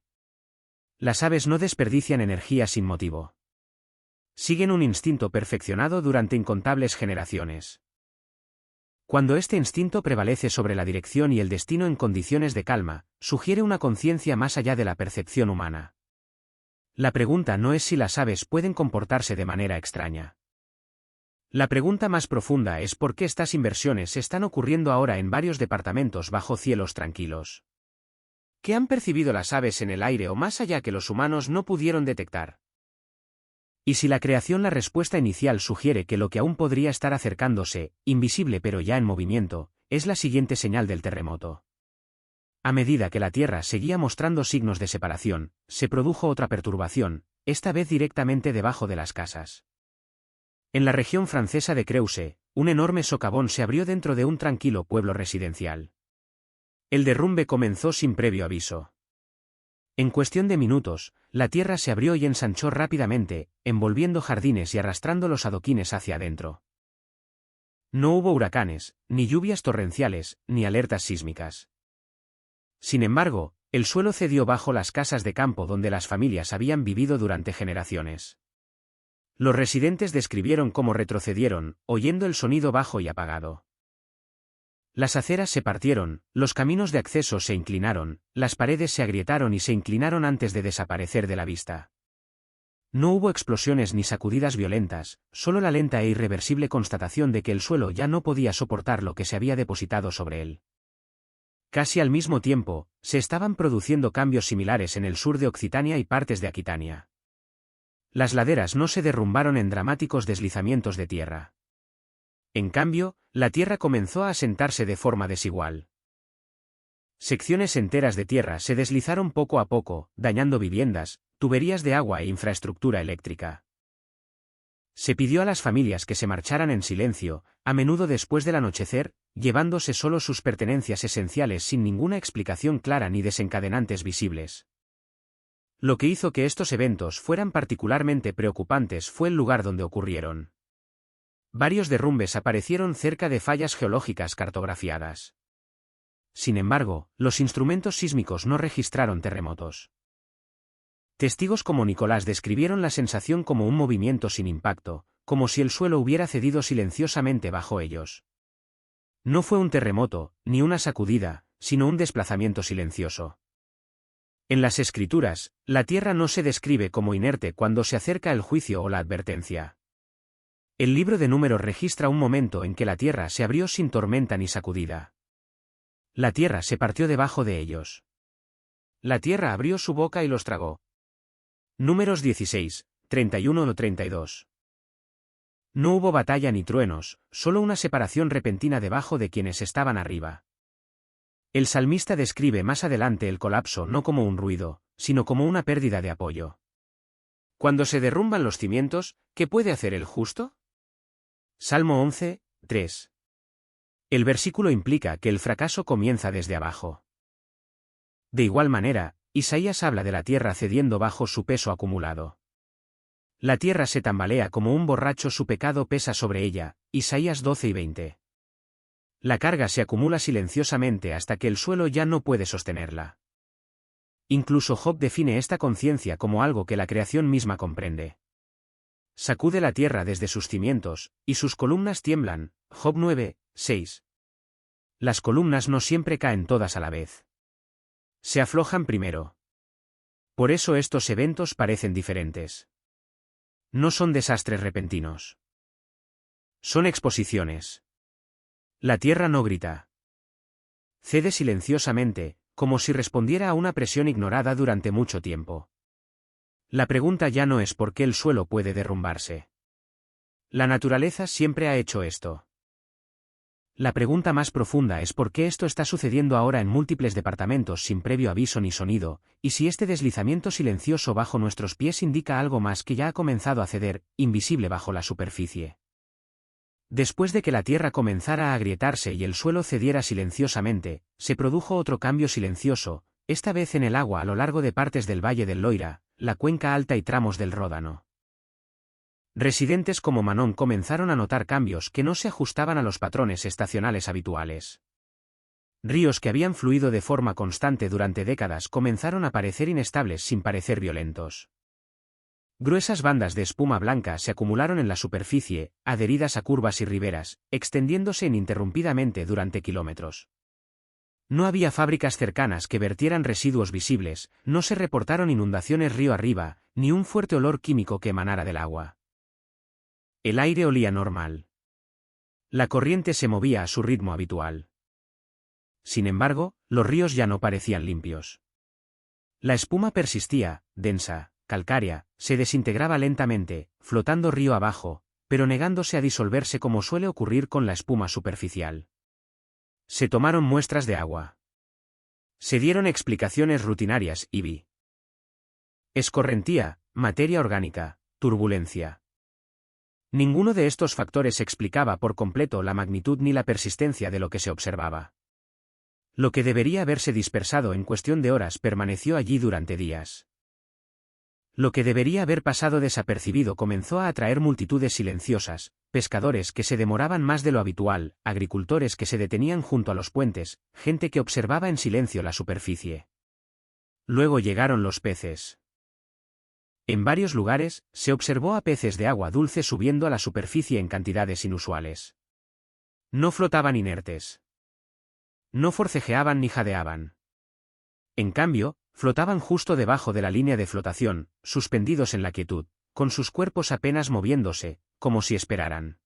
Speaker 1: Las aves no desperdician energía sin motivo. Siguen un instinto perfeccionado durante incontables generaciones. Cuando este instinto prevalece sobre la dirección y el destino en condiciones de calma, sugiere una conciencia más allá de la percepción humana. La pregunta no es si las aves pueden comportarse de manera extraña. La pregunta más profunda es por qué estas inversiones están ocurriendo ahora en varios departamentos bajo cielos tranquilos. ¿Qué han percibido las aves en el aire o más allá que los humanos no pudieron detectar? Y si la creación, la respuesta inicial sugiere que lo que aún podría estar acercándose, invisible pero ya en movimiento, es la siguiente señal del terremoto. A medida que la Tierra seguía mostrando signos de separación, se produjo otra perturbación, esta vez directamente debajo de las casas. En la región francesa de Creuse, un enorme socavón se abrió dentro de un tranquilo pueblo residencial. El derrumbe comenzó sin previo aviso. En cuestión de minutos, la tierra se abrió y ensanchó rápidamente, envolviendo jardines y arrastrando los adoquines hacia adentro. No hubo huracanes, ni lluvias torrenciales, ni alertas sísmicas. Sin embargo, el suelo cedió bajo las casas de campo donde las familias habían vivido durante generaciones. Los residentes describieron cómo retrocedieron, oyendo el sonido bajo y apagado. Las aceras se partieron, los caminos de acceso se inclinaron, las paredes se agrietaron y se inclinaron antes de desaparecer de la vista. No hubo explosiones ni sacudidas violentas, solo la lenta e irreversible constatación de que el suelo ya no podía soportar lo que se había depositado sobre él. Casi al mismo tiempo, se estaban produciendo cambios similares en el sur de Occitania y partes de Aquitania. Las laderas no se derrumbaron en dramáticos deslizamientos de tierra. En cambio, la tierra comenzó a asentarse de forma desigual. Secciones enteras de tierra se deslizaron poco a poco, dañando viviendas, tuberías de agua e infraestructura eléctrica. Se pidió a las familias que se marcharan en silencio, a menudo después del anochecer, llevándose solo sus pertenencias esenciales sin ninguna explicación clara ni desencadenantes visibles. Lo que hizo que estos eventos fueran particularmente preocupantes fue el lugar donde ocurrieron. Varios derrumbes aparecieron cerca de fallas geológicas cartografiadas. Sin embargo, los instrumentos sísmicos no registraron terremotos. Testigos como Nicolás describieron la sensación como un movimiento sin impacto, como si el suelo hubiera cedido silenciosamente bajo ellos. No fue un terremoto, ni una sacudida, sino un desplazamiento silencioso. En las escrituras, la tierra no se describe como inerte cuando se acerca el juicio o la advertencia. El libro de Números registra un momento en que la tierra se abrió sin tormenta ni sacudida. La tierra se partió debajo de ellos. La tierra abrió su boca y los tragó. Números 16, 31 o 32. No hubo batalla ni truenos, solo una separación repentina debajo de quienes estaban arriba. El salmista describe más adelante el colapso no como un ruido, sino como una pérdida de apoyo. Cuando se derrumban los cimientos, ¿qué puede hacer el justo? Salmo 11, 3. El versículo implica que el fracaso comienza desde abajo. De igual manera, Isaías habla de la tierra cediendo bajo su peso acumulado. La tierra se tambalea como un borracho, su pecado pesa sobre ella, Isaías 12 y 20. La carga se acumula silenciosamente hasta que el suelo ya no puede sostenerla. Incluso Job define esta conciencia como algo que la creación misma comprende. Sacude la tierra desde sus cimientos, y sus columnas tiemblan, Job 9, 6. Las columnas no siempre caen todas a la vez. Se aflojan primero. Por eso estos eventos parecen diferentes. No son desastres repentinos. Son exposiciones. La tierra no grita. Cede silenciosamente, como si respondiera a una presión ignorada durante mucho tiempo. La pregunta ya no es por qué el suelo puede derrumbarse. La naturaleza siempre ha hecho esto. La pregunta más profunda es por qué esto está sucediendo ahora en múltiples departamentos sin previo aviso ni sonido, y si este deslizamiento silencioso bajo nuestros pies indica algo más que ya ha comenzado a ceder, invisible bajo la superficie. Después de que la tierra comenzara a agrietarse y el suelo cediera silenciosamente, se produjo otro cambio silencioso, esta vez en el agua a lo largo de partes del Valle del Loira, la cuenca alta y tramos del Ródano. Residentes como Manon comenzaron a notar cambios que no se ajustaban a los patrones estacionales habituales. Ríos que habían fluido de forma constante durante décadas comenzaron a parecer inestables sin parecer violentos. Gruesas bandas de espuma blanca se acumularon en la superficie, adheridas a curvas y riberas, extendiéndose ininterrumpidamente durante kilómetros. No había fábricas cercanas que vertieran residuos visibles, no se reportaron inundaciones río arriba, ni un fuerte olor químico que emanara del agua. El aire olía normal. La corriente se movía a su ritmo habitual. Sin embargo, los ríos ya no parecían limpios. La espuma persistía, densa, calcárea, se desintegraba lentamente, flotando río abajo, pero negándose a disolverse como suele ocurrir con la espuma superficial. Se tomaron muestras de agua. Se dieron explicaciones rutinarias y vi. Escorrentía, materia orgánica, turbulencia. Ninguno de estos factores explicaba por completo la magnitud ni la persistencia de lo que se observaba. Lo que debería haberse dispersado en cuestión de horas permaneció allí durante días. Lo que debería haber pasado desapercibido comenzó a atraer multitudes silenciosas, pescadores que se demoraban más de lo habitual, agricultores que se detenían junto a los puentes, gente que observaba en silencio la superficie. Luego llegaron los peces. En varios lugares, se observó a peces de agua dulce subiendo a la superficie en cantidades inusuales. No flotaban inertes. No forcejeaban ni jadeaban. En cambio, flotaban justo debajo de la línea de flotación, suspendidos en la quietud, con sus cuerpos apenas moviéndose, como si esperaran.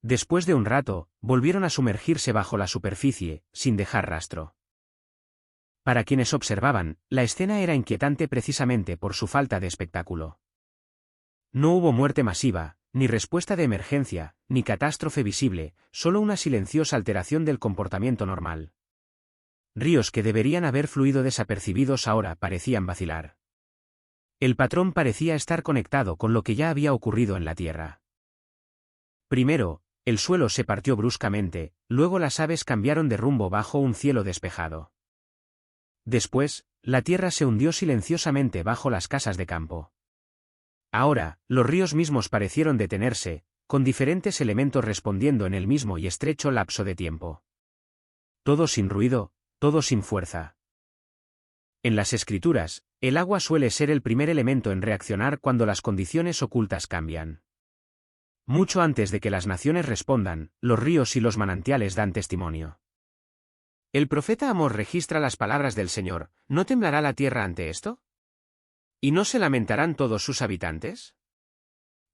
Speaker 1: Después de un rato, volvieron a sumergirse bajo la superficie, sin dejar rastro. Para quienes observaban, la escena era inquietante precisamente por su falta de espectáculo. No hubo muerte masiva, ni respuesta de emergencia, ni catástrofe visible, solo una silenciosa alteración del comportamiento normal. Ríos que deberían haber fluido desapercibidos ahora parecían vacilar. El patrón parecía estar conectado con lo que ya había ocurrido en la Tierra. Primero, el suelo se partió bruscamente, luego las aves cambiaron de rumbo bajo un cielo despejado. Después, la tierra se hundió silenciosamente bajo las casas de campo. Ahora, los ríos mismos parecieron detenerse, con diferentes elementos respondiendo en el mismo y estrecho lapso de tiempo. Todo sin ruido, todo sin fuerza. En las escrituras, el agua suele ser el primer elemento en reaccionar cuando las condiciones ocultas cambian. Mucho antes de que las naciones respondan, los ríos y los manantiales dan testimonio. El profeta Amós registra las palabras del Señor: ¿no temblará la tierra ante esto? ¿Y no se lamentarán todos sus habitantes?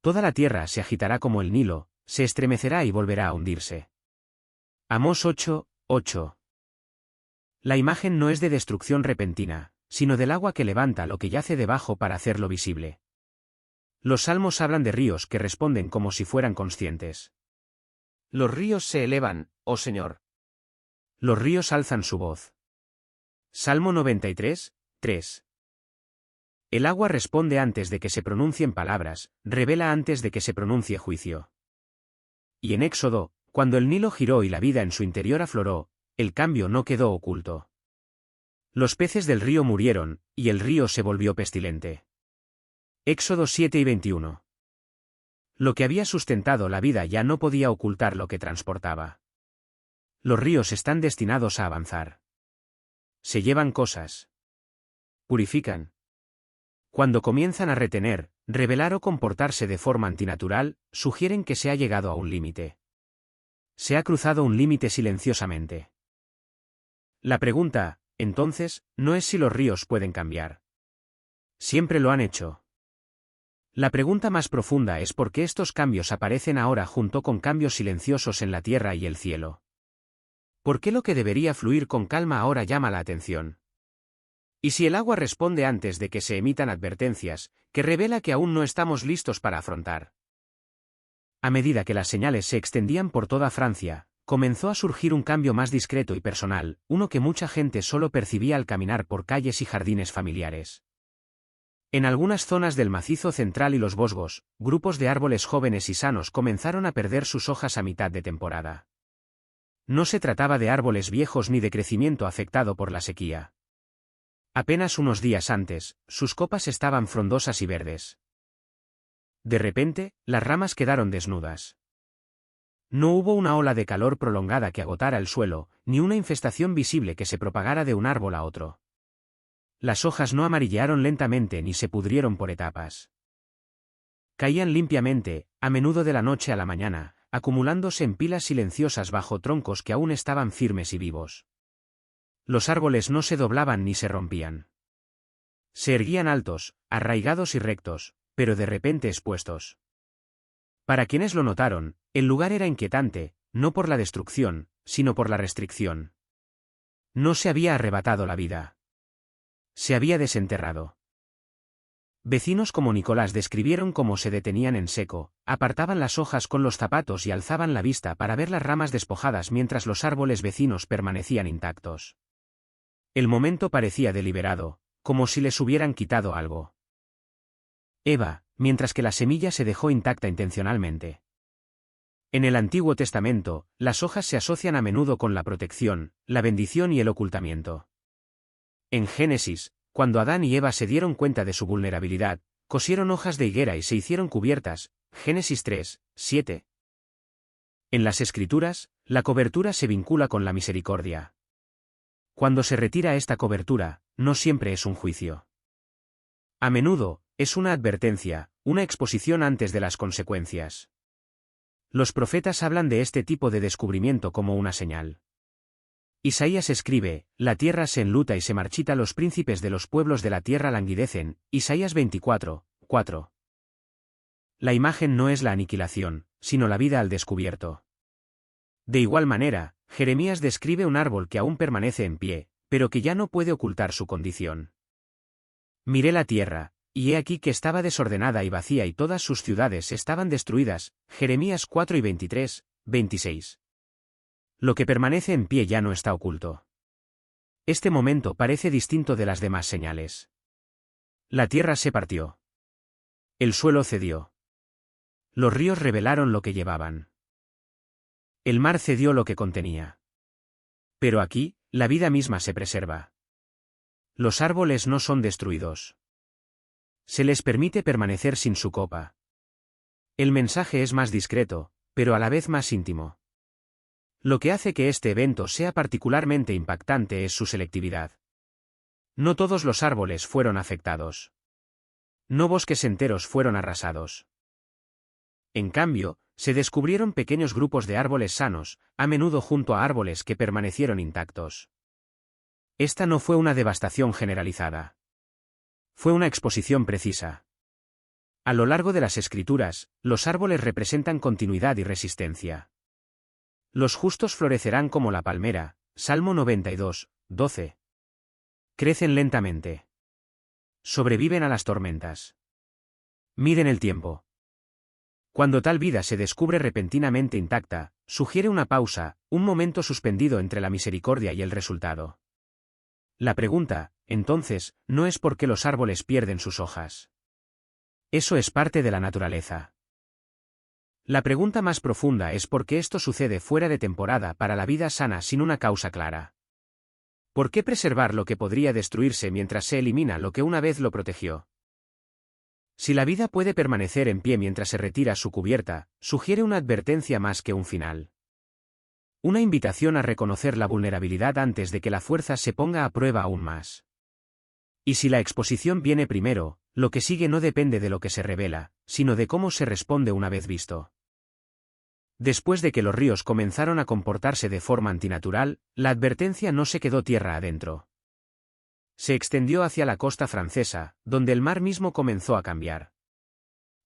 Speaker 1: Toda la tierra se agitará como el Nilo, se estremecerá y volverá a hundirse. Amós 8:8. La imagen no es de destrucción repentina, sino del agua que levanta lo que yace debajo para hacerlo visible. Los salmos hablan de ríos que responden como si fueran conscientes. Los ríos se elevan, oh Señor. Los ríos alzan su voz. Salmo 93:3. El agua responde antes de que se pronuncien palabras, revela antes de que se pronuncie juicio. Y en Éxodo, cuando el Nilo giró y la vida en su interior afloró, el cambio no quedó oculto. Los peces del río murieron, y el río se volvió pestilente. Éxodo 7:21. Lo que había sustentado la vida ya no podía ocultar lo que transportaba. Los ríos están destinados a avanzar. Se llevan cosas. Purifican. Cuando comienzan a retener, revelar o comportarse de forma antinatural, sugieren que se ha llegado a un límite. Se ha cruzado un límite silenciosamente. La pregunta, entonces, no es si los ríos pueden cambiar. Siempre lo han hecho. La pregunta más profunda es por qué estos cambios aparecen ahora junto con cambios silenciosos en la tierra y el cielo. ¿Por qué lo que debería fluir con calma ahora llama la atención? ¿Y si el agua responde antes de que se emitan advertencias, que revela que aún no estamos listos para afrontar? A medida que las señales se extendían por toda Francia, comenzó a surgir un cambio más discreto y personal, uno que mucha gente solo percibía al caminar por calles y jardines familiares. En algunas zonas del macizo central y los Vosgos, grupos de árboles jóvenes y sanos comenzaron a perder sus hojas a mitad de temporada. No se trataba de árboles viejos ni de crecimiento afectado por la sequía. Apenas unos días antes, sus copas estaban frondosas y verdes. De repente, las ramas quedaron desnudas. No hubo una ola de calor prolongada que agotara el suelo, ni una infestación visible que se propagara de un árbol a otro. Las hojas no amarillearon lentamente ni se pudrieron por etapas. Caían limpiamente, a menudo de la noche a la mañana, acumulándose en pilas silenciosas bajo troncos que aún estaban firmes y vivos. Los árboles no se doblaban ni se rompían. Se erguían altos, arraigados y rectos, pero de repente expuestos. Para quienes lo notaron, el lugar era inquietante, no por la destrucción, sino por la restricción. No se había arrebatado la vida. Se había desenterrado. Vecinos como Nicolás describieron cómo se detenían en seco, apartaban las hojas con los zapatos y alzaban la vista para ver las ramas despojadas mientras los árboles vecinos permanecían intactos. El momento parecía deliberado, como si les hubieran quitado algo. Eva, mientras que la semilla se dejó intacta intencionalmente. En el Antiguo Testamento, las hojas se asocian a menudo con la protección, la bendición y el ocultamiento. En Génesis, cuando Adán y Eva se dieron cuenta de su vulnerabilidad, cosieron hojas de higuera y se hicieron cubiertas, Génesis 3, 7. En las Escrituras, la cobertura se vincula con la misericordia. Cuando se retira esta cobertura, no siempre es un juicio. A menudo, es una advertencia, una exposición antes de las consecuencias. Los profetas hablan de este tipo de descubrimiento como una señal. Isaías escribe, la tierra se enluta y se marchita, los príncipes de los pueblos de la tierra languidecen, Isaías 24, 4. La imagen no es la aniquilación, sino la vida al descubierto. De igual manera, Jeremías describe un árbol que aún permanece en pie, pero que ya no puede ocultar su condición. Miré la tierra, y he aquí que estaba desordenada y vacía y todas sus ciudades estaban destruidas, Jeremías 4 y 23, 26. Lo que permanece en pie ya no está oculto. Este momento parece distinto de las demás señales. La tierra se partió. El suelo cedió. Los ríos revelaron lo que llevaban. El mar cedió lo que contenía. Pero aquí, la vida misma se preserva. Los árboles no son destruidos. Se les permite permanecer sin su copa. El mensaje es más discreto, pero a la vez más íntimo. Lo que hace que este evento sea particularmente impactante es su selectividad. No todos los árboles fueron afectados. No bosques enteros fueron arrasados. En cambio, se descubrieron pequeños grupos de árboles sanos, a menudo junto a árboles que permanecieron intactos. Esta no fue una devastación generalizada. Fue una exposición precisa. A lo largo de las Escrituras, los árboles representan continuidad y resistencia. Los justos florecerán como la palmera, Salmo 92, 12. Crecen lentamente. Sobreviven a las tormentas. Miden el tiempo. Cuando tal vida se descubre repentinamente intacta, sugiere una pausa, un momento suspendido entre la misericordia y el resultado. La pregunta, entonces, no es por qué los árboles pierden sus hojas. Eso es parte de la naturaleza. La pregunta más profunda es por qué esto sucede fuera de temporada para la vida sana sin una causa clara. ¿Por qué preservar lo que podría destruirse mientras se elimina lo que una vez lo protegió? Si la vida puede permanecer en pie mientras se retira su cubierta, sugiere una advertencia más que un final. Una invitación a reconocer la vulnerabilidad antes de que la fuerza se ponga a prueba aún más. Y si la exposición viene primero, lo que sigue no depende de lo que se revela, sino de cómo se responde una vez visto. Después de que los ríos comenzaron a comportarse de forma antinatural, la advertencia no se quedó tierra adentro. Se extendió hacia la costa francesa, donde el mar mismo comenzó a cambiar.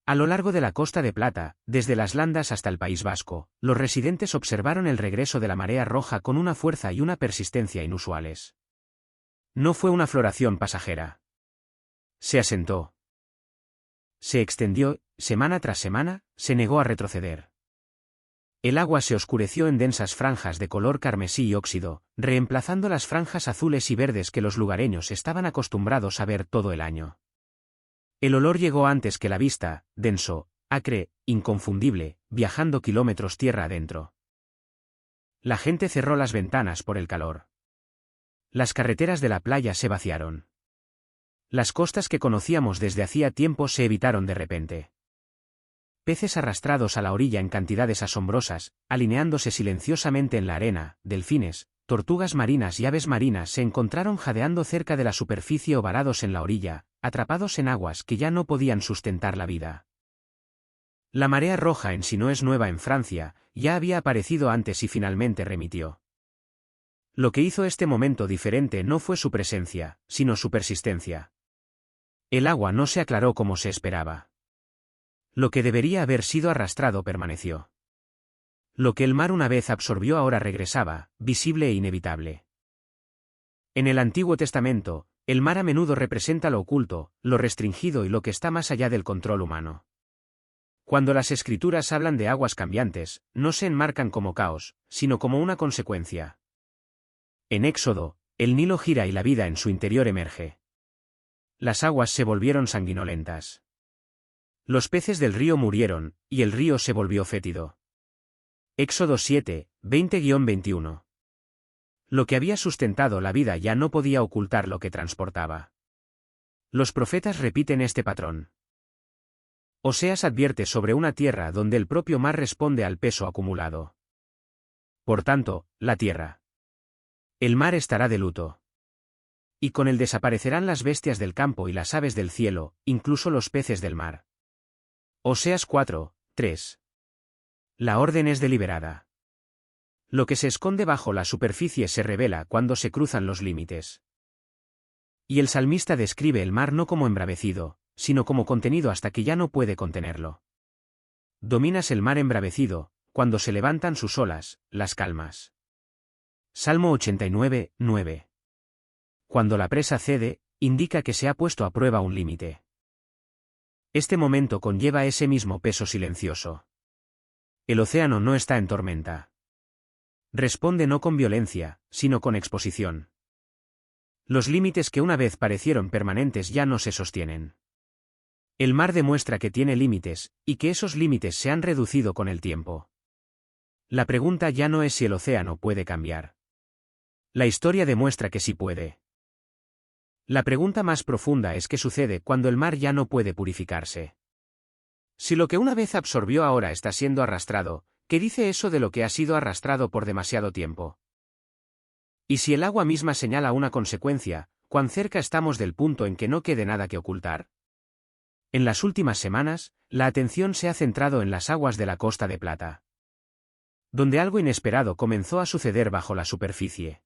Speaker 1: A lo largo de la Costa de Plata, desde las Landas hasta el País Vasco, los residentes observaron el regreso de la marea roja con una fuerza y una persistencia inusuales. No fue una floración pasajera. Se asentó. Se extendió, semana tras semana, se negó a retroceder. El agua se oscureció en densas franjas de color carmesí y óxido, reemplazando las franjas azules y verdes que los lugareños estaban acostumbrados a ver todo el año. El olor llegó antes que la vista, denso, acre, inconfundible, viajando kilómetros tierra adentro. La gente cerró las ventanas por el calor. Las carreteras de la playa se vaciaron. Las costas que conocíamos desde hacía tiempo se evitaron de repente. Peces arrastrados a la orilla en cantidades asombrosas, alineándose silenciosamente en la arena, delfines, tortugas marinas y aves marinas se encontraron jadeando cerca de la superficie o varados en la orilla, atrapados en aguas que ya no podían sustentar la vida. La marea roja en sí no es nueva en Francia, ya había aparecido antes y finalmente remitió. Lo que hizo este momento diferente no fue su presencia, sino su persistencia. El agua no se aclaró como se esperaba. Lo que debería haber sido arrastrado permaneció. Lo que el mar una vez absorbió ahora regresaba, visible e inevitable. En el Antiguo Testamento, el mar a menudo representa lo oculto, lo restringido y lo que está más allá del control humano. Cuando las Escrituras hablan de aguas cambiantes, no se enmarcan como caos, sino como una consecuencia. En Éxodo, el Nilo gira y la vida en su interior emerge. Las aguas se volvieron sanguinolentas. Los peces del río murieron, y el río se volvió fétido. Éxodo 7, 20-21. Lo que había sustentado la vida ya no podía ocultar lo que transportaba. Los profetas repiten este patrón. Oseas advierte sobre una tierra donde el propio mar responde al peso acumulado. Por tanto, la tierra. El mar estará de luto. Y con él desaparecerán las bestias del campo y las aves del cielo, incluso los peces del mar. Oseas 4, 3. La orden es deliberada. Lo que se esconde bajo la superficie se revela cuando se cruzan los límites. Y el salmista describe el mar no como embravecido, sino como contenido hasta que ya no puede contenerlo. Dominas el mar embravecido, cuando se levantan sus olas, las calmas. Salmo 89, 9. Cuando la presa cede, indica que se ha puesto a prueba un límite. Este momento conlleva ese mismo peso silencioso. El océano no está en tormenta. Responde no con violencia, sino con exposición. Los límites que una vez parecieron permanentes ya no se sostienen. El mar demuestra que tiene límites, y que esos límites se han reducido con el tiempo. La pregunta ya no es si el océano puede cambiar. La historia demuestra que sí puede. La pregunta más profunda es qué sucede cuando el mar ya no puede purificarse. Si lo que una vez absorbió ahora está siendo arrastrado, ¿qué dice eso de lo que ha sido arrastrado por demasiado tiempo? Y si el agua misma señala una consecuencia, ¿cuán cerca estamos del punto en que no quede nada que ocultar? En las últimas semanas, la atención se ha centrado en las aguas de la Costa de Plata, donde algo inesperado comenzó a suceder bajo la superficie.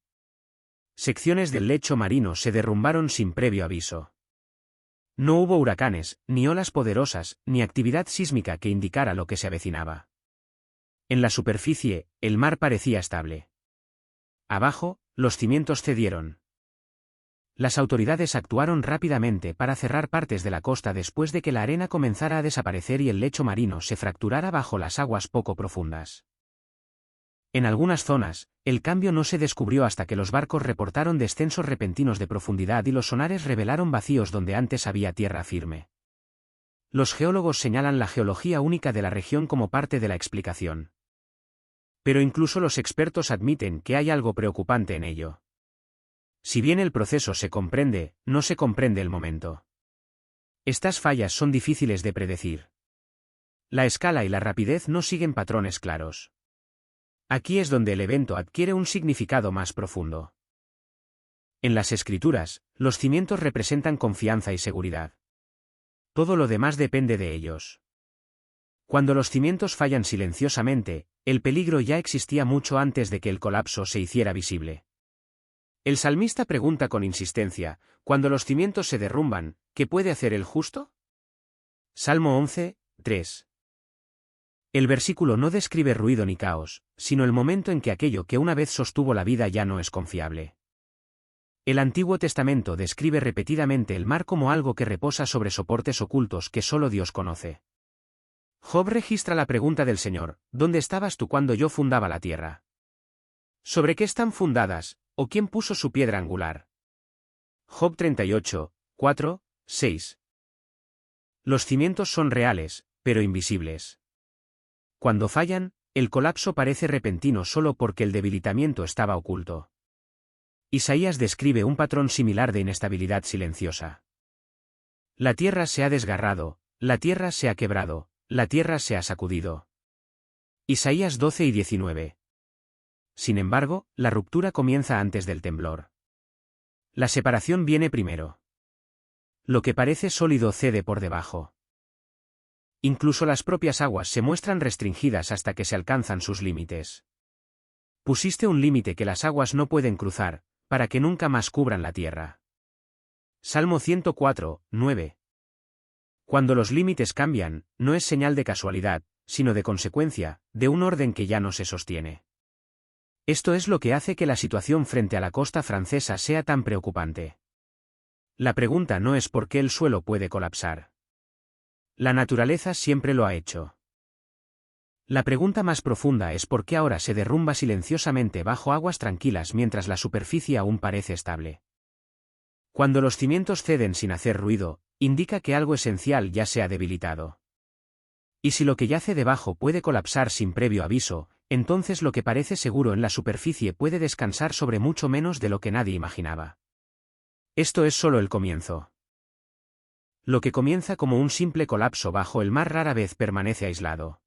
Speaker 1: Secciones del lecho marino se derrumbaron sin previo aviso. No hubo huracanes, ni olas poderosas, ni actividad sísmica que indicara lo que se avecinaba. En la superficie, el mar parecía estable. Abajo, los cimientos cedieron. Las autoridades actuaron rápidamente para cerrar partes de la costa después de que la arena comenzara a desaparecer y el lecho marino se fracturara bajo las aguas poco profundas. En algunas zonas, el cambio no se descubrió hasta que los barcos reportaron descensos repentinos de profundidad y los sonares revelaron vacíos donde antes había tierra firme. Los geólogos señalan la geología única de la región como parte de la explicación. Pero incluso los expertos admiten que hay algo preocupante en ello. Si bien el proceso se comprende, no se comprende el momento. Estas fallas son difíciles de predecir. La escala y la rapidez no siguen patrones claros. Aquí es donde el evento adquiere un significado más profundo. En las Escrituras, los cimientos representan confianza y seguridad. Todo lo demás depende de ellos. Cuando los cimientos fallan silenciosamente, el peligro ya existía mucho antes de que el colapso se hiciera visible. El salmista pregunta con insistencia, cuando los cimientos se derrumban, ¿qué puede hacer el justo? Salmo 11, 3. El versículo no describe ruido ni caos, sino el momento en que aquello que una vez sostuvo la vida ya no es confiable. El Antiguo Testamento describe repetidamente el mar como algo que reposa sobre soportes ocultos que solo Dios conoce. Job registra la pregunta del Señor, ¿dónde estabas tú cuando yo fundaba la tierra? ¿Sobre qué están fundadas, o quién puso su piedra angular? Job 38, 4, 6. Los cimientos son reales, pero invisibles. Cuando fallan, el colapso parece repentino solo porque el debilitamiento estaba oculto. Isaías describe un patrón similar de inestabilidad silenciosa. La tierra se ha desgarrado, la tierra se ha quebrado, la tierra se ha sacudido. Isaías 12 y 19. Sin embargo, la ruptura comienza antes del temblor. La separación viene primero. Lo que parece sólido cede por debajo. Incluso las propias aguas se muestran restringidas hasta que se alcanzan sus límites. Pusiste un límite que las aguas no pueden cruzar, para que nunca más cubran la tierra. Salmo 104, 9. Cuando los límites cambian, no es señal de casualidad, sino de consecuencia, de un orden que ya no se sostiene. Esto es lo que hace que la situación frente a la costa francesa sea tan preocupante. La pregunta no es por qué el suelo puede colapsar. La naturaleza siempre lo ha hecho. La pregunta más profunda es por qué ahora se derrumba silenciosamente bajo aguas tranquilas mientras la superficie aún parece estable. Cuando los cimientos ceden sin hacer ruido, indica que algo esencial ya se ha debilitado. Y si lo que yace debajo puede colapsar sin previo aviso, entonces lo que parece seguro en la superficie puede descansar sobre mucho menos de lo que nadie imaginaba. Esto es solo el comienzo. Lo que comienza como un simple colapso bajo el mar rara vez permanece aislado.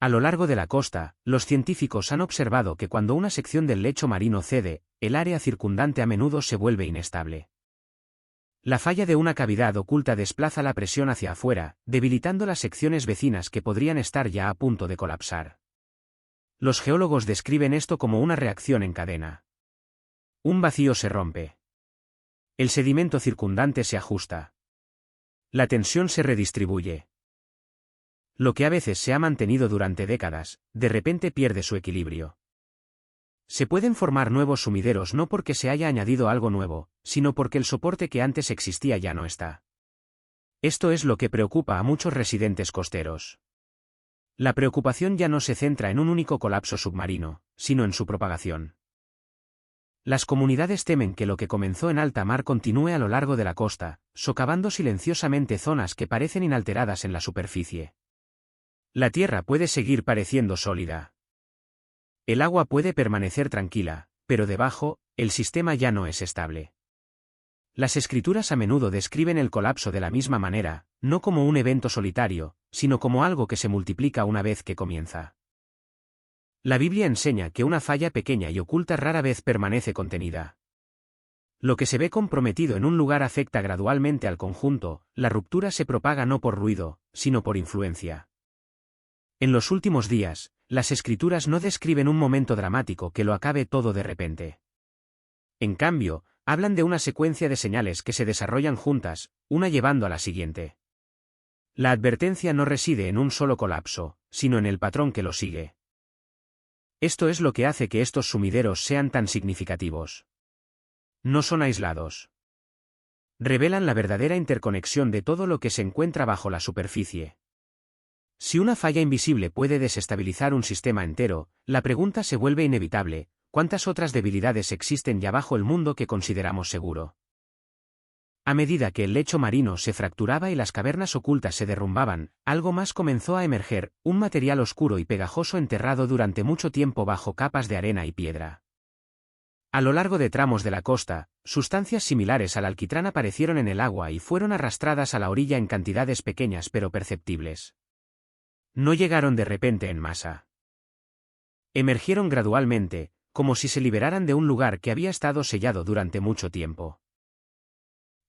Speaker 1: A lo largo de la costa, los científicos han observado que cuando una sección del lecho marino cede, el área circundante a menudo se vuelve inestable. La falla de una cavidad oculta desplaza la presión hacia afuera, debilitando las secciones vecinas que podrían estar ya a punto de colapsar. Los geólogos describen esto como una reacción en cadena. Un vacío se rompe. El sedimento circundante se ajusta. La tensión se redistribuye. Lo que a veces se ha mantenido durante décadas, de repente pierde su equilibrio. Se pueden formar nuevos sumideros no porque se haya añadido algo nuevo, sino porque el soporte que antes existía ya no está. Esto es lo que preocupa a muchos residentes costeros. La preocupación ya no se centra en un único colapso submarino, sino en su propagación. Las comunidades temen que lo que comenzó en alta mar continúe a lo largo de la costa, socavando silenciosamente zonas que parecen inalteradas en la superficie. La tierra puede seguir pareciendo sólida. El agua puede permanecer tranquila, pero debajo, el sistema ya no es estable. Las escrituras a menudo describen el colapso de la misma manera, no como un evento solitario, sino como algo que se multiplica una vez que comienza. La Biblia enseña que una falla pequeña y oculta rara vez permanece contenida. Lo que se ve comprometido en un lugar afecta gradualmente al conjunto, la ruptura se propaga no por ruido, sino por influencia. En los últimos días, las escrituras no describen un momento dramático que lo acabe todo de repente. En cambio, hablan de una secuencia de señales que se desarrollan juntas, una llevando a la siguiente. La advertencia no reside en un solo colapso, sino en el patrón que lo sigue. Esto es lo que hace que estos sumideros sean tan significativos. No son aislados. Revelan la verdadera interconexión de todo lo que se encuentra bajo la superficie. Si una falla invisible puede desestabilizar un sistema entero, la pregunta se vuelve inevitable: ¿cuántas otras debilidades existen ya bajo el mundo que consideramos seguro? A medida que el lecho marino se fracturaba y las cavernas ocultas se derrumbaban, algo más comenzó a emerger, un material oscuro y pegajoso enterrado durante mucho tiempo bajo capas de arena y piedra. A lo largo de tramos de la costa, sustancias similares al alquitrán aparecieron en el agua y fueron arrastradas a la orilla en cantidades pequeñas pero perceptibles. No llegaron de repente en masa. Emergieron gradualmente, como si se liberaran de un lugar que había estado sellado durante mucho tiempo.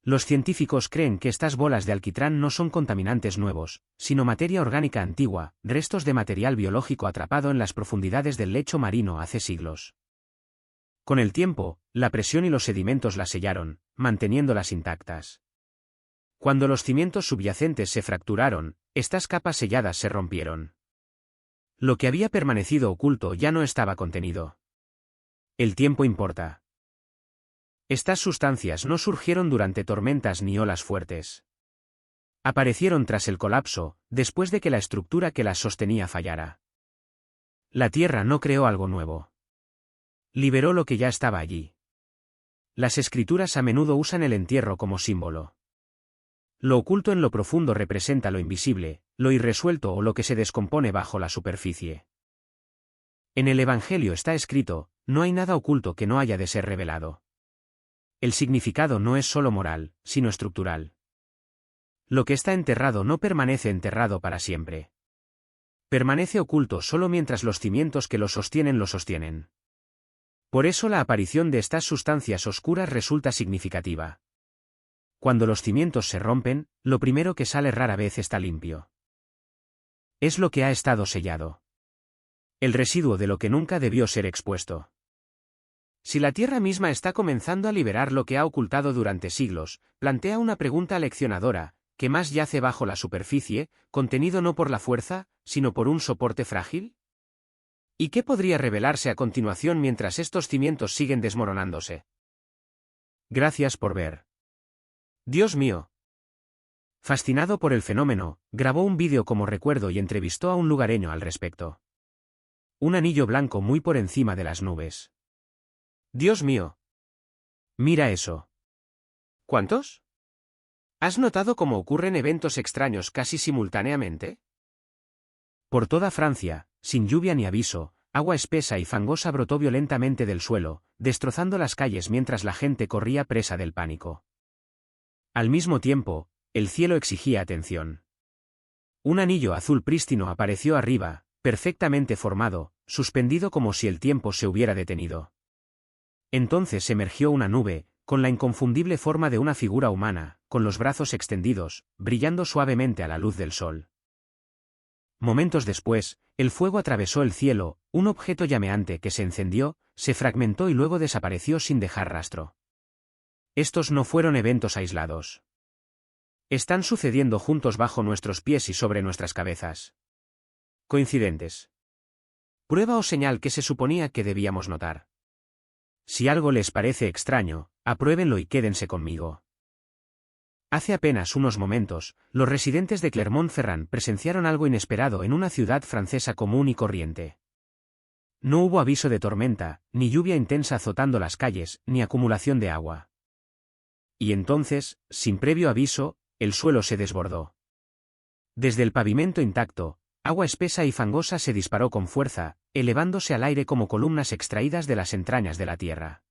Speaker 1: Los científicos creen que estas bolas de alquitrán no son contaminantes nuevos, sino materia orgánica antigua, restos de material biológico atrapado en las profundidades del lecho marino hace siglos. Con el tiempo, la presión y los sedimentos las sellaron, manteniéndolas intactas. Cuando los cimientos subyacentes se fracturaron, estas capas selladas se rompieron. Lo que había permanecido oculto ya no estaba contenido. El tiempo importa. Estas sustancias no surgieron durante tormentas ni olas fuertes. Aparecieron tras el colapso, después de que la estructura que las sostenía fallara. La Tierra no creó algo nuevo. Liberó lo que ya estaba allí. Las escrituras a menudo usan el entierro como símbolo. Lo oculto en lo profundo representa lo invisible, lo irresuelto o lo que se descompone bajo la superficie. En el Evangelio está escrito: no hay nada oculto que no haya de ser revelado. El significado no es solo moral, sino estructural. Lo que está enterrado no permanece enterrado para siempre. Permanece oculto solo mientras los cimientos que lo sostienen. Por eso la aparición de estas sustancias oscuras resulta significativa. Cuando los cimientos se rompen, lo primero que sale rara vez está limpio. Es lo que ha estado sellado. El residuo de lo que nunca debió ser expuesto. Si la Tierra misma está comenzando a liberar lo que ha ocultado durante siglos, plantea una pregunta aleccionadora: ¿qué más yace bajo la superficie, contenido no por la fuerza, sino por un soporte frágil? ¿Y qué podría revelarse a continuación mientras estos cimientos siguen desmoronándose? Gracias por ver. Dios mío. Fascinado por el fenómeno, grabó un vídeo como recuerdo y entrevistó a un lugareño al respecto. Un anillo blanco muy por encima de las nubes. Dios mío. Mira eso. ¿Cuántos? ¿Has notado cómo ocurren eventos extraños casi simultáneamente? Por toda Francia, sin lluvia ni aviso, agua espesa y fangosa brotó violentamente del suelo, destrozando las calles mientras la gente corría presa del pánico. Al mismo tiempo, el cielo exigía atención. Un anillo azul prístino apareció arriba, perfectamente formado, suspendido como si el tiempo se hubiera detenido. Entonces emergió una nube, con la inconfundible forma de una figura humana, con los brazos extendidos, brillando suavemente a la luz del sol. Momentos después, el fuego atravesó el cielo, un objeto llameante que se encendió, se fragmentó y luego desapareció sin dejar rastro. Estos no fueron eventos aislados. Están sucediendo juntos bajo nuestros pies y sobre nuestras cabezas. Coincidentes. Prueba o señal que se suponía que debíamos notar. Si algo les parece extraño, apruébenlo y quédense conmigo. Hace apenas unos momentos, los residentes de Clermont-Ferrand presenciaron algo inesperado en una ciudad francesa común y corriente. No hubo aviso de tormenta, ni lluvia intensa azotando las calles, ni acumulación de agua. Y entonces, sin previo aviso, el suelo se desbordó. Desde el pavimento intacto, agua espesa y fangosa se disparó con fuerza, elevándose al aire como columnas extraídas de las entrañas de la tierra.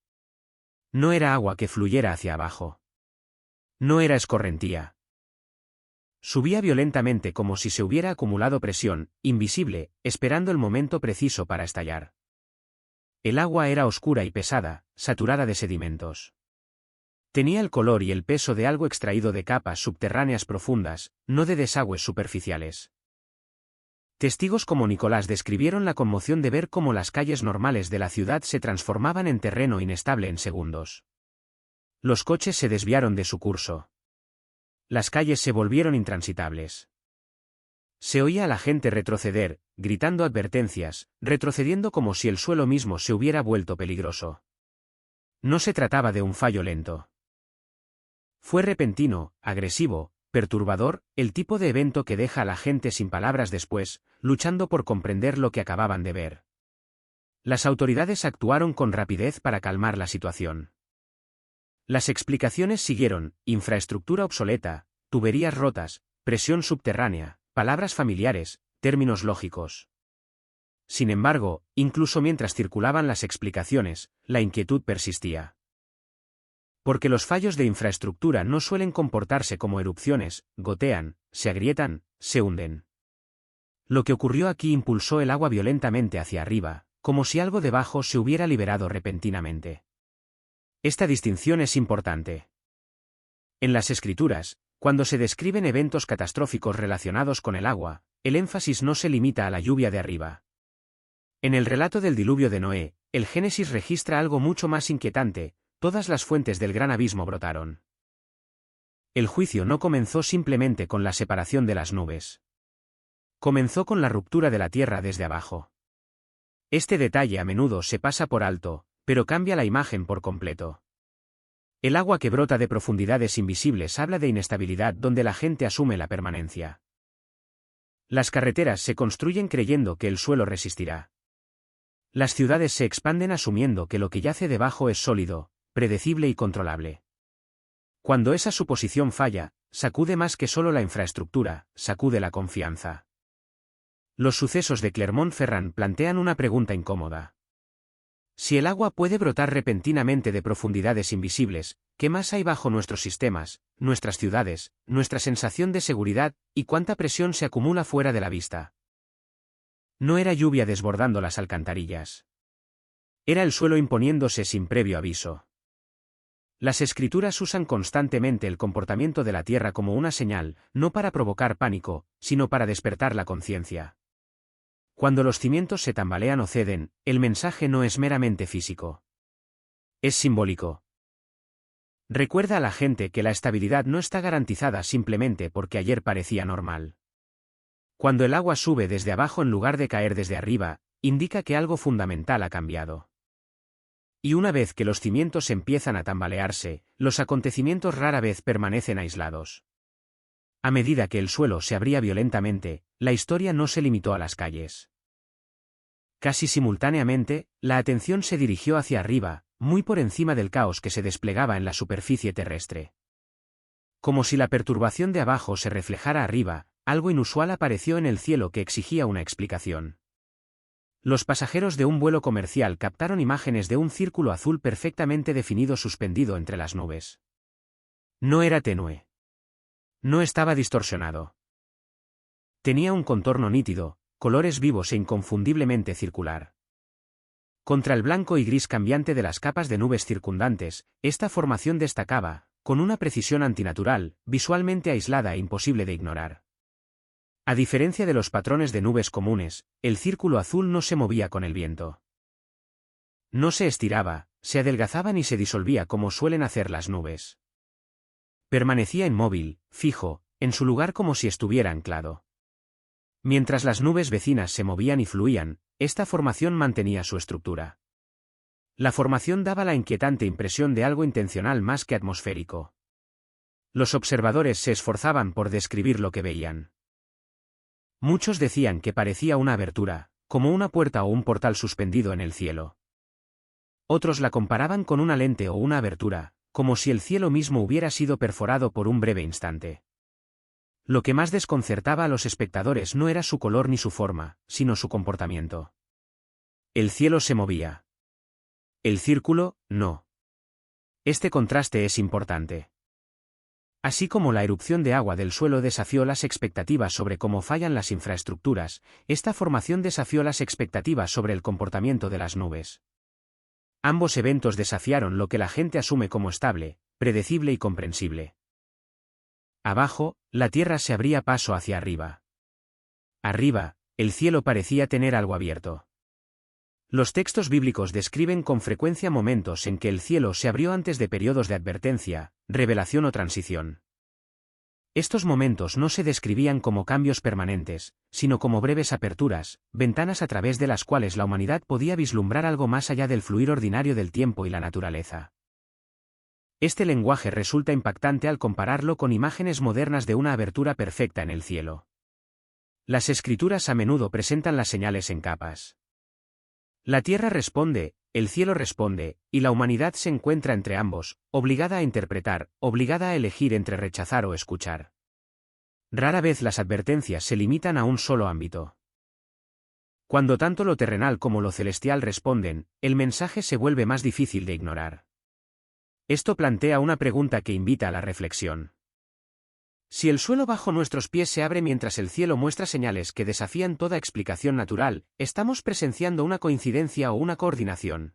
Speaker 1: No era agua que fluyera hacia abajo. No era escorrentía. Subía violentamente como si se hubiera acumulado presión, invisible, esperando el momento preciso para estallar. El agua era oscura y pesada, saturada de sedimentos. Tenía el color y el peso de algo extraído de capas subterráneas profundas, no de desagües superficiales. Testigos como Nicolás describieron la conmoción de ver cómo las calles normales de la ciudad se transformaban en terreno inestable en segundos. Los coches se desviaron de su curso. Las calles se volvieron intransitables. Se oía a la gente retroceder, gritando advertencias, retrocediendo como si el suelo mismo se hubiera vuelto peligroso. No se trataba de un fallo lento. Fue repentino, agresivo, perturbador, el tipo de evento que deja a la gente sin palabras después, luchando por comprender lo que acababan de ver. Las autoridades actuaron con rapidez para calmar la situación. Las explicaciones siguieron: infraestructura obsoleta, tuberías rotas, presión subterránea, palabras familiares, términos lógicos. Sin embargo, incluso mientras circulaban las explicaciones, la inquietud persistía. Porque los fallos de infraestructura no suelen comportarse como erupciones, gotean, se agrietan, se hunden. Lo que ocurrió aquí impulsó el agua violentamente hacia arriba, como si algo debajo se hubiera liberado repentinamente. Esta distinción es importante. En las escrituras, cuando se describen eventos catastróficos relacionados con el agua, el énfasis no se limita a la lluvia de arriba. En el relato del diluvio de Noé, el Génesis registra algo mucho más inquietante: todas las fuentes del gran abismo brotaron. El juicio no comenzó simplemente con la separación de las nubes. Comenzó con la ruptura de la tierra desde abajo. Este detalle a menudo se pasa por alto, pero cambia la imagen por completo. El agua que brota de profundidades invisibles habla de inestabilidad donde la gente asume la permanencia. Las carreteras se construyen creyendo que el suelo resistirá. Las ciudades se expanden asumiendo que lo que yace debajo es sólido, predecible y controlable. Cuando esa suposición falla, sacude más que solo la infraestructura, sacude la confianza. Los sucesos de Clermont-Ferrand plantean una pregunta incómoda. Si el agua puede brotar repentinamente de profundidades invisibles, ¿qué más hay bajo nuestros sistemas, nuestras ciudades, nuestra sensación de seguridad, y cuánta presión se acumula fuera de la vista? No era lluvia desbordando las alcantarillas. Era el suelo imponiéndose sin previo aviso. Las escrituras usan constantemente el comportamiento de la tierra como una señal, no para provocar pánico, sino para despertar la conciencia. Cuando los cimientos se tambalean o ceden, el mensaje no es meramente físico. Es simbólico. Recuerda a la gente que la estabilidad no está garantizada simplemente porque ayer parecía normal. Cuando el agua sube desde abajo en lugar de caer desde arriba, indica que algo fundamental ha cambiado. Y una vez que los cimientos empiezan a tambalearse, los acontecimientos rara vez permanecen aislados. A medida que el suelo se abría violentamente, la historia no se limitó a las calles. Casi simultáneamente, la atención se dirigió hacia arriba, muy por encima del caos que se desplegaba en la superficie terrestre. Como si la perturbación de abajo se reflejara arriba, algo inusual apareció en el cielo que exigía una explicación. Los pasajeros de un vuelo comercial captaron imágenes de un círculo azul perfectamente definido suspendido entre las nubes. No era tenue. No estaba distorsionado. Tenía un contorno nítido, colores vivos e inconfundiblemente circular. Contra el blanco y gris cambiante de las capas de nubes circundantes, esta formación destacaba, con una precisión antinatural, visualmente aislada e imposible de ignorar. A diferencia de los patrones de nubes comunes, el círculo azul no se movía con el viento. No se estiraba, se adelgazaba ni se disolvía como suelen hacer las nubes. Permanecía inmóvil, fijo, en su lugar como si estuviera anclado. Mientras las nubes vecinas se movían y fluían, esta formación mantenía su estructura. La formación daba la inquietante impresión de algo intencional más que atmosférico. Los observadores se esforzaban por describir lo que veían. Muchos decían que parecía una abertura, como una puerta o un portal suspendido en el cielo. Otros la comparaban con una lente o una abertura, como si el cielo mismo hubiera sido perforado por un breve instante. Lo que más desconcertaba a los espectadores no era su color ni su forma, sino su comportamiento. El cielo se movía. El círculo, no. Este contraste es importante. Así como la erupción de agua del suelo desafió las expectativas sobre cómo fallan las infraestructuras, esta formación desafió las expectativas sobre el comportamiento de las nubes. Ambos eventos desafiaron lo que la gente asume como estable, predecible y comprensible. Abajo, la tierra se abría paso hacia arriba. Arriba, el cielo parecía tener algo abierto. Los textos bíblicos describen con frecuencia momentos en que el cielo se abrió antes de periodos de advertencia, revelación o transición. Estos momentos no se describían como cambios permanentes, sino como breves aperturas, ventanas a través de las cuales la humanidad podía vislumbrar algo más allá del fluir ordinario del tiempo y la naturaleza. Este lenguaje resulta impactante al compararlo con imágenes modernas de una abertura perfecta en el cielo. Las escrituras a menudo presentan las señales en capas. La tierra responde, el cielo responde, y la humanidad se encuentra entre ambos, obligada a interpretar, obligada a elegir entre rechazar o escuchar. Rara vez las advertencias se limitan a un solo ámbito. Cuando tanto lo terrenal como lo celestial responden, el mensaje se vuelve más difícil de ignorar. Esto plantea una pregunta que invita a la reflexión. Si el suelo bajo nuestros pies se abre mientras el cielo muestra señales que desafían toda explicación natural, ¿estamos presenciando una coincidencia o una coordinación?